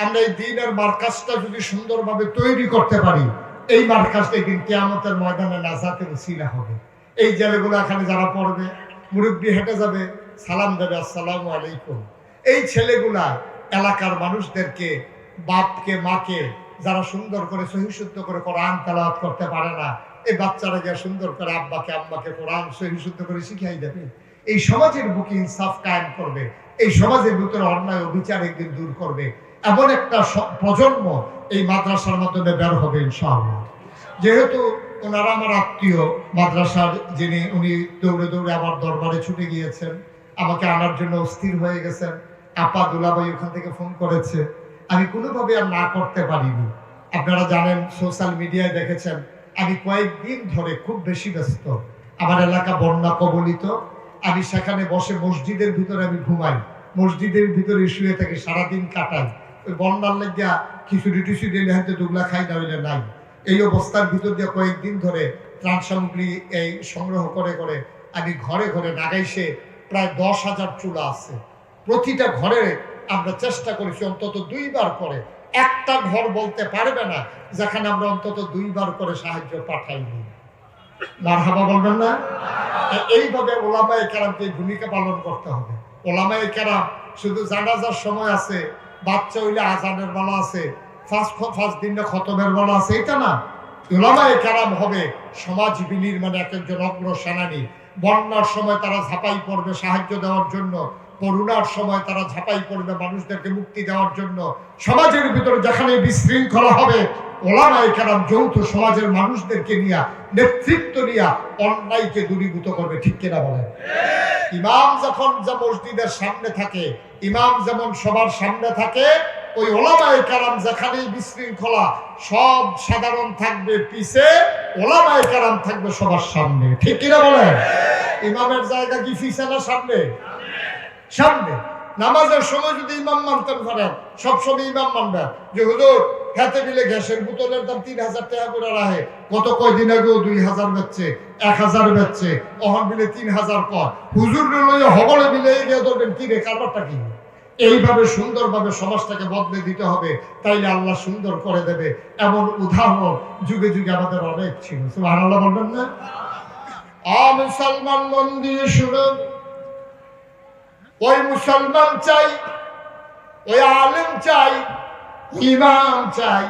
আমরা এই দ্বীনের মার্কাজটা যদি সুন্দরভাবে তৈরি করতে পারি, এই মার্কাজটা একদিন কিয়ামতের ময়দানে নাজাতের উসিলা হবে। এই ছেলেগুলো এখানে যারা পড়বে, মুরব্বী হেঁটে যাবে, সালাম দেবে, আসসালামু আলাইকুম। এই ছেলেগুলা এলাকার মানুষদেরকে, বাপকে মাকে যারা সুন্দর করে সহিশুদ্ধ করে কোরআন তেলাওয়াত করতে পারে না, এই বাচ্চারা গিয়ে সুন্দর করে আব্বাকে আম্মাকে কোরআন সহিশুদ্ধ করে শিখাই দেবে। এই সমাজের বুকে ইনসাফ কায়েম করবে, এই সমাজের ভিতরে অন্যায় অবিচার একদিন দূর করবে। এমন একটা প্রজন্ম এই মাদ্রাসার মাধ্যমে বের হবে ইনশাআল্লাহ। যেহেতু ওনারা আমার আত্মীয়, মাদ্রাসার যিনি, উনি দৌড়ে দৌড়ে আমার দরবারে ছুটে গিয়েছেন, আমাকে আনার জন্য অস্থির হয়ে গেছেন। আপা দুলাভাই ওখান থেকে ফোন করেছে, আমি কোনোভাবে আর না করতে পারিনি। আপনারা জানেন, সোশ্যাল মিডিয়ায় দেখেছেন, আমি কয়েকদিন ধরে খুব বেশি ব্যস্ত। আমার এলাকা বন্যা কবলিত, আমি সেখানে বসে মসজিদের ভিতরে আমি ঘুমাই, মসজিদের ভিতরে শুয়ে থাকি, সারাদিন কাটাই। ওই বন্যার লেগিয়া খিচুড়ি টিচুড়ি হাতে দুগলা খাই না হইলে নাই। এই অবস্থার ভিতর দিয়ে কয়েকদিন ধরে ত্রাণ সামগ্রী এই সংগ্রহ করে করে আমি ঘরে ঘরে নাগাইছে প্রায় 10,000 চুলা আছে। প্রতিটা ঘরে আমরা চেষ্টা করেছি অন্তত 2 বার করে, একটা ঘর বলতে পারবে না যেখানে আমরা অন্তত 2 বার করে সাহায্য পাঠাইনি। মারহাবা বলবেন না? এইভাবে ওলামায়ে কেরামকে ভূমিকা পালন করতে হবে। ওলামায়ে কেরাম শুধু জানাজার সময় আছে, বাচ্চা হইলে আজানের বেলা আছে, ফার্স্ট দিনে খতমের বেলা আছে, এটা না। ওলামায়ে কেরাম হবে সমাজ বিনির্মাণে এক একজন অগ্র সেনানী। বন্যার সময় তারা ঝাঁপাই পড়বে সাহায্য দেওয়ার জন্য, করোনার সময় তারা ঝাঁপাই পড়বে মানুষদেরকে মুক্তি দেওয়ার জন্য। সমাজের ভিতরে যেখানে বিশৃঙ্খলা হবে, ওলামায়ে কেরাম যৌথ সমাজের মানুষদেরকে নিয়ে, নেতৃত্ব নিয়ে অন্যায়কে দূরীভূত করবে। ঠিক কিনা বলেন? ইমাম যখন যা মসজিদের সামনে থাকে, ইমাম যেমন সবার সামনে থাকে, ওই ওলামায়ে কেরাম যেখানেই বিশৃঙ্খলা, সব সাধারণ থাকবে পিছে, ওলামায়ে কেরাম থাকবে সবার সামনে। ঠিক কিনা বলেন? ইমামের জায়গা কি পিছনে সামনে? সামনে। নামাজের সময় যদি ইমাম মানতেন পারেন, সবসময় ইমাম মানবেন যে হুজুর হাতে মিলে গ্যাসের বোতলের দাম 3000 টাকা করে রাখে, গত কয়দিন আগেও 2000 বেচছে, 1000 বেচছে, অহন মিলে 3000 কর, হুজুর লইয়া হবলে মিলে গিয়ে ধরবেন কি রে কারবারটা কি? এইভাবে সুন্দরভাবে সমাজটাকে বদলে দিতে হবে, তাইলে আল্লাহ সুন্দর করে দেবে। এমন উদাহরণ যুগে যুগে আমাদের অনেক ছিল। সুবহানাল্লাহ বলবেন না? মুসলমান মন দিয়ে শুনুন, ওই মুসলমান চাই, ওই আলেম চাই, ইমাম চাই,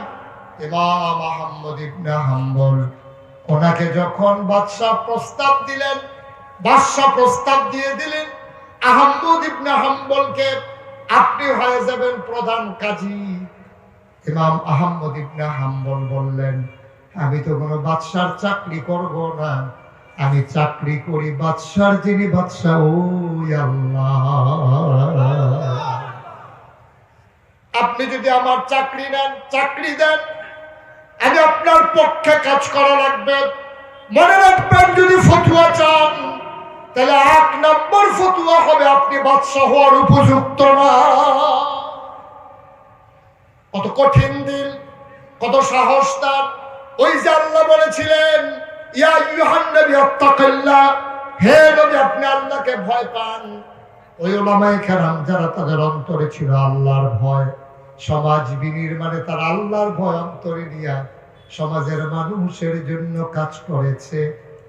ইমাম আহমদ ইবনে হাম্বল। ওনাকে যখন বাদশাহ প্রস্তাব দিলেন, বাদশাহ প্রস্তাব দিয়ে দিলেন আহমদ ইবনে হাম্বলকে, আপনি হয়ে যাবেন প্রধান কাজী। ইমাম আহমদ ইবনে হাম্বল বললেন, আমি তো কোনো বাদশার চাকরি করব না, আমি চাকরি করি বাদশার যিনি বাদশাহ, ওই আল্লাহ। আপনি যদি আমার চাকরি নেন, চাকরি দেন, আমি আপনার পক্ষে কাজ করা লাগবে। মনে রাখবেন, যদি ফতুয়া চান তাহলে 1 নম্বর ফতুয়া হবে আপনি বাদশাহ হওয়ার উপযুক্ত না। কত কঠিন দিল, কত সাহস তার। ওই যে আল্লাহ বলেছিলেন, ইয়া আইয়ুহান নবী আত্তাকিল্লাহ, হে নবী আপনি আল্লাহকে ভয় পান। ওই উলামায়ে কেরাম যারা, তাদের অন্তরে ছিল আল্লাহর ভয়, সমাজ বিনির্মাণে তারা আল্লাহর ভয় অন্তরে নিয়ে সমাজের মানুষের জন্য কাজ করেছে,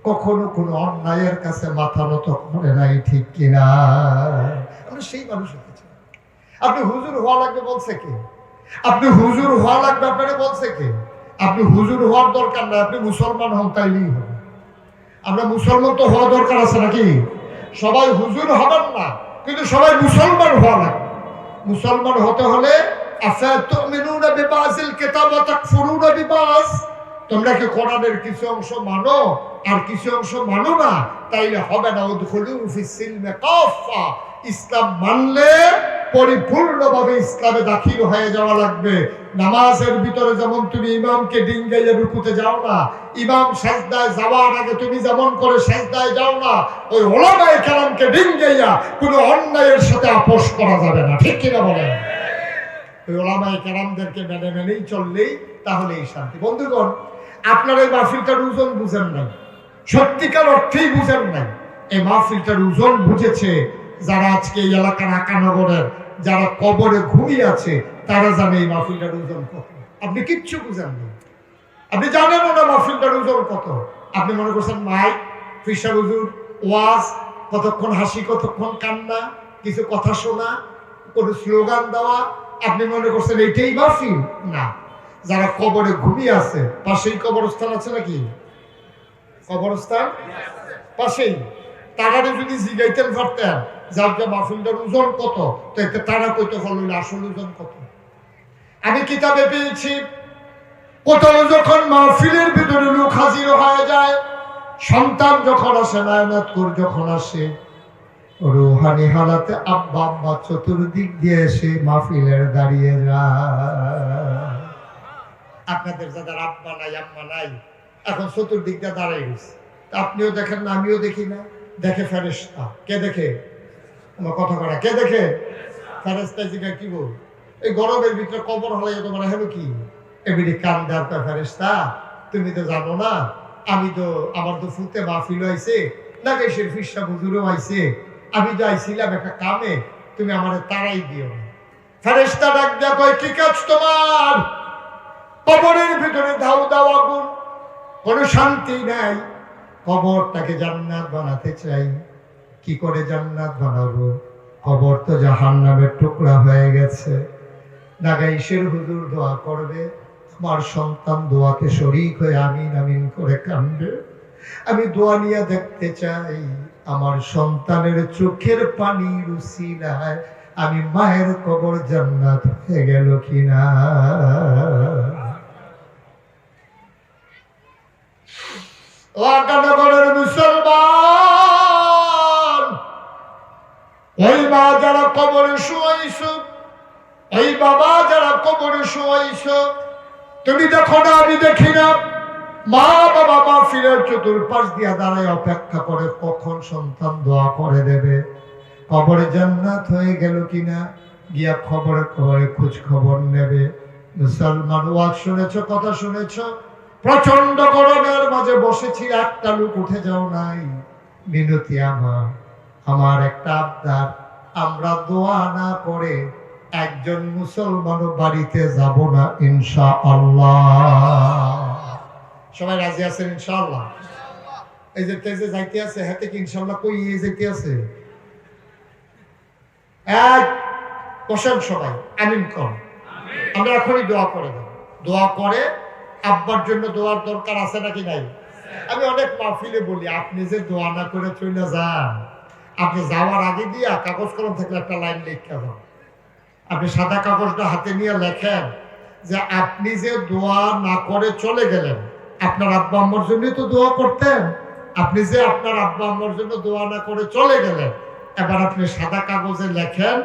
কখনো কোনো অন্যায়ের কাছে মাথা নত করে নাই, ঠিক কিনা? আমরা সেই মানুষ হতেছি। আপনি হুজুর হওয়া লাগবে বলছে কে? আপনি হুজুর হওয়া লাগবে আপনারা বলছে কে? আপনি হুজুর হওয়ার দরকার নাই, আপনি মুসলমান হন তাইলেই হবে। আমরা মুসলমান তো হওয়া দরকার আছে নাকি? সবাই হুজুর হবেন না, কিন্তু সবাই মুসলমান হওয়া লাগবে। মুসলমান হতে হলে আফাতুমিনুনা বিবাযিল কিতাব ওয়া তাকফুরুনা বিবায, তোমরা কি কোরআনের কিছু অংশ মানো আর কিছু অংশ মানো না, তাইলে হবে না। উদখুলু ফিস সিলমি কাফা, ইসলাম মানলে পরিপূর্ণভাবে ইসলামে দাখিল হয়ে যাওয়া লাগবে। নামাজের ভিতরে যেমন তুমি ইমামকে ডিঙ্গাইয়া রুকুতে যাও না, ইমাম সাজদায় যাওয়ার আগে তুমি যেমন করে সাজদায় যাও না, ওই উলামায়ে কেরামকে ডিঙ্গাইয়া কোনো অন্যায়ের সাথে আপোষ করা যাবে না, ঠিক কিনা বলেন? ওই উলামায়ে কেরামদেরকে মেনে মেনেই চললেই তাহলেই শান্তি। বন্ধুগণ, আপনারা এই মাহফিলটার ওজন বুঝেন নাই, সত্যিকার অর্থেই বুঝেন নাই। এই মাহফিলটার ওজন বুঝেছে যারা আজকে এই এলাকার আকানগরের যারা কবরে ঘুমিয়ে আছে, তারা জানে এই মাহফিলটার ওজন কত। আপনি কিচ্ছু বুঝেন না, আপনি জানেন না মাহফিলটার ওজন কত। আপনি মনে করছেন মাইক, ফিশার হুজুর, ওয়াজ, কতক্ষণ হাসি কতক্ষণ কান্না, কিছু কথা শোনা, কোনো স্লোগান দেওয়া, আপনি মনে করছেন এইটাই মাহফিল? না, যারা কবরে ঘুমিয়ে আছে, পাশেই কবরস্থান আছে নাকি? কবরস্থান পাশেই, তারা যদি জিগাইতেন পারতেন যার মাহফিলটার ওজন কত, তো একটা তারা কইতে পারল আসল ওজন কত। আমি কিতাবে পেয়েছি, কোথাও যখন মাহফিলের ভিতরে লোক হাজির হয়ে যায়, সন্তান যখন আসে, নায়নাতকুর যখন আসে, রুহানি হালাতে আব্বা আম্মা চতুর্দিক দিয়ে এসে মাহফিলের দাঁড়িয়ে যায়। আপনাদের যাদের আব্বা নাই আম্মা নাই, এখন চতুর্দিক দিয়ে দাঁড়াই গেছে। আপনিও দেখেন না, আমিও দেখি না, দেখে ফেরেশতা। কে দেখে? আমার কথা করা কে দেখে? ফেরেশতা। জিগা কি বল, এই গরমের ভিতরে কবর হলে তোমার হলো কি এমনি কান দেওয়ার ফেরেশতা? তুমি তো জানো না, আমি তো, আমার তো ফুতে মাহফিল হয়েছে, না দেশের ফিরসা হুজুরও আইছে, আমি তো আইছিলাম একটা কামে, তুমি আমার তারাই দিও না। ফেরেশতা ডাক দেয়া কয়, কি কাজ তোমার? কবরের ভিতরে ধাউ দাও আগুন, কোনো শান্তি নাই, কবরটাকে জান্নাত বানাতে চাই। কি করে জান্নাত বানাবো? কবর তো জাহান্নামের টুকরা হয়ে গেছে। নাগাইশের হুজুর দোয়া করবে, আমার সন্তান দোয়াকে শরীক হয়ে আমিন আমিন করে কাঁদবে। আমি দোয়া নিয়ে দেখতে চাই আমার সন্তানের চোখের পানির উসিলায় আমি মায়ের কবর জান্নাত হয়ে গেল কিনা। আকানগরের মুসলমান, ওই মা যারা কবরে শুয়াইছ, ওই বাবা যারা কবরে শুয়াইছ, তুমি দেখো না, আমি দেখি না, মা বাবা মাহফিলের চতুর্পাশ দিয়া দাঁড়ায় অপেক্ষা করে কখন সন্তান দোয়া করে দেবে, কবরে জান্নাত হয়ে গেল কিনা গিয়া খবরে খোঁজ খবর নেবে। মুসলমান, ওয়াজ শুনেছ, কথা শুনেছ, প্রচন্ড গরমের মাঝে বসেছি, একটা লোক উঠে যাও নাই। মিনতি আমার একটা আবদার, আমরা দোয়া না করে একজন মুসলমান বাড়িতে যাব না ইনশাআল্লাহ। সবাই রাজি আছেন ইনশাআল্লাহ? এই যে তেজে যাইতে আছে, হাতে কি ইনশাআল্লাহ কই যাইতে আছে? এক বসেন সবাই, আমিন কর। আমরা এখনই দোয়া করে দেব। দোয়া করে আব্বার জন্য দোয়ার দরকার আছে নাকি নাই? আমি অনেক মাহফিলে বলি, আপনি যে দোয়া না করে চলে যান, আপনি যাওয়ার আগে দিয়া কাগজ কলম থাকলে একটা লাইন লিখতে যান। আপনি সাদা কাগজটা হাতে নিয়ে লেখেন যে আপনি যে দোয়া না করে চলে গেলেন, আপনার আব্বা আম্মার জন্যই তো দোয়া করতেন। আপনি যে আপনার আব্বা আম্মার জন্য দোয়া না করে চলে গেলেন, এবার আপনি সাদা কাগজে লেখেন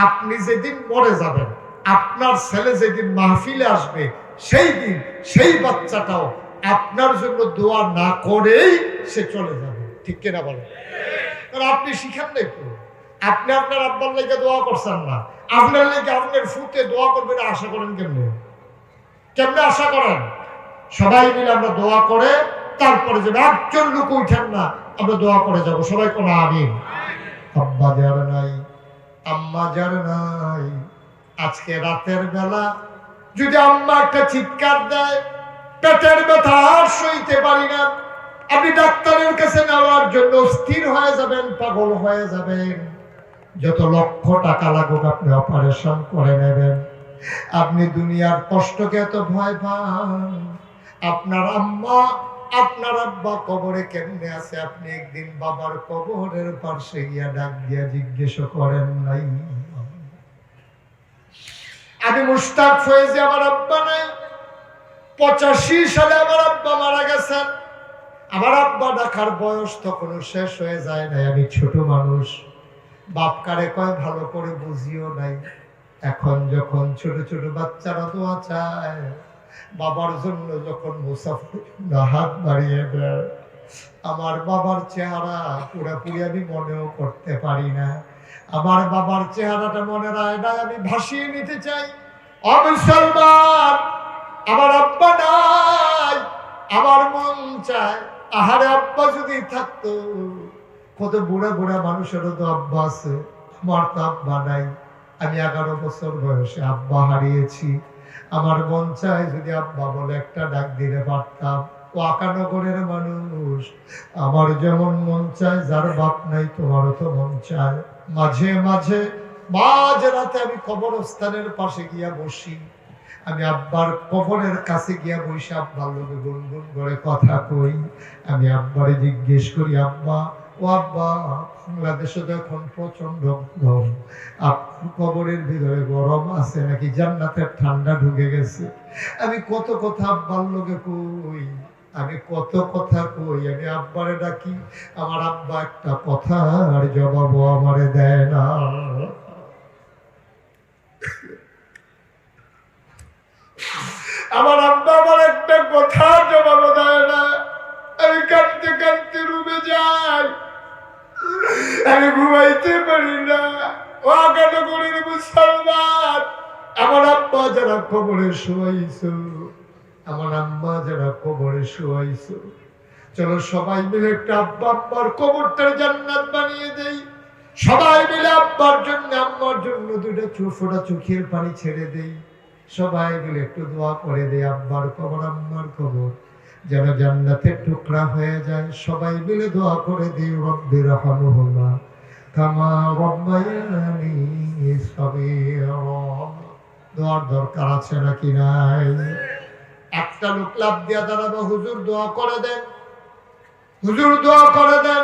আপনি যেদিন মরে যাবেন, আপনার ছেলে যেদিন মাহফিলে আসবে, সেই দিন সেই বাচ্চাটাও আপনার জন্য দোয়া না করেই সে চলে যাবে। ঠিক কিনা বলেন? কারণ আপনি শিখেন নাই তো, আপনি আপনার আব্বার লেগে দোয়া করছেন না, আপনার লেগে আপনার ফুটে দোয়া করবেন আশা করেন কেমনে? কেমনে আশা করেন? সবাই মিলে আমরা দোয়া করে তারপরে যাবো। একজন লোক উঠেন না, আমরা দোয়া করে যাব। সবাই কোনো আমিন। আব্বা যার নাই, আম্মা যার নাই, আজকে রাতের বেলা যদি আম্মা একটা চিৎকার দেয়, পেটের ব্যথা আর সইতে পারি না, আপনি ডাক্তারের কাছে নেওয়ার জন্য স্থির হয়ে যাবেন, পাগল হয়ে যাবেন। যত লক্ষ টাকা লাগুক আপনি অপারেশন করে নেবেন। আপনি দুনিয়ার কষ্টকে এত ভয় পান, আপনার আম্মা আপনার আব্বা কবরে কেমনে আছে আপনি একদিন বাবার কবরের পাশে গিয়া ডাক দিয়া জিজ্ঞেস করেন নাই? আমি মুশতাক ফয়েজি, আমার আব্বা নাই। 85 সালে আমার আব্বা মারা গেছেন। আমার আব্বা ডাকার বয়স তখনও শেষ হয়ে যায় নাই। আমি ছোট মানুষ, বাপ কারে কয় ভালো করে বুঝিও নাই। এখন যখন ছোট ছোট বাচ্চারা দোয়া চায়, বাবার জন্য যখন মুসাফির হাত বাড়িয়ে দেয়, আমার বাবার চেহারা পুরাপুরি আমি মনেও করতে পারি না। আমার বাবার চেহারাটা মনে রায় না, আমি ভাসিয়ে নিতে চাই। মুসলমান, আমার আব্বা নাই, আমার মন চায় আহারে আব্বা যদি থাকতো। কত বুড়া বুড়া মানুষেরও তো আব্বা আছে, আমার তো আব্বা নাই। আমি 11 বছর বয়সে আব্বা হারিয়েছি। আমার মন চায় যদি আব্বা বলে একটা ডাক দিতে পারতাম। ও আকানগরের মানুষ, আমার যেমন মন চায়, যার বাপ নাই তোমারও তো মন চায়। মাঝে মাঝে মাঝ রাতে আমি কবরস্থানের পাশে গিয়া বসি, আমি আব্বার কবরের কাছে গিয়া বসে আব্বার লোকে গুনগুন করে কথা কই। আমি আব্বারে জিজ্ঞেস করি, আব্বা ও আব্বা, বাংলাদেশে তো এখন প্রচন্ড গরম, কবরের ভিতরে গরম আছে নাকি জান্নাতের ঠান্ডা ঢুকে গেছে? আমি কত কথা আব্বার লোকে কই, আমি কত কথা কই। আমি আব্বারে ডাকি, আমার আব্বা একটা কথার জবাবও আমারে দেয় না। আমার আব্বা আমার একটা কথার জবাব দেয় না। আমি কাঁদতে কাঁদতে রুমে যাই, আমি ঘুমাইতে পারি না। ও আকানগরের মুসলমান, আমার আব্বা যারা কবরে শোয়াইছো, আমার আম্মা যারা কবরে শোয়াইছো, চলো সবাই মিলে একটা আব্বা আব্বার কবরটার জান্নাত বানিয়ে দেই। সবাই মিলে আব্বার জন্য আম্মার জন্য 2টা ফোঁটা চোখের পানি ছেড়ে দেই। সবাই মিলে একটু দোয়া করে দেই, আব্বার কবর আম্মার কবর যেন জান্নাতের টুকরা হয়ে যায়। সবাই মিলে দোয়া করে দিই, রব্বির রহমহুমা কামা রব্বায়ানি সগীরা। দোয়ার দরকার আছে নাকি নাই? একটা লোক লাভ দিয়া দাঁড়াবো, হুজুর দোয়া করে দেন, হুজুর দোয়া করে দেন।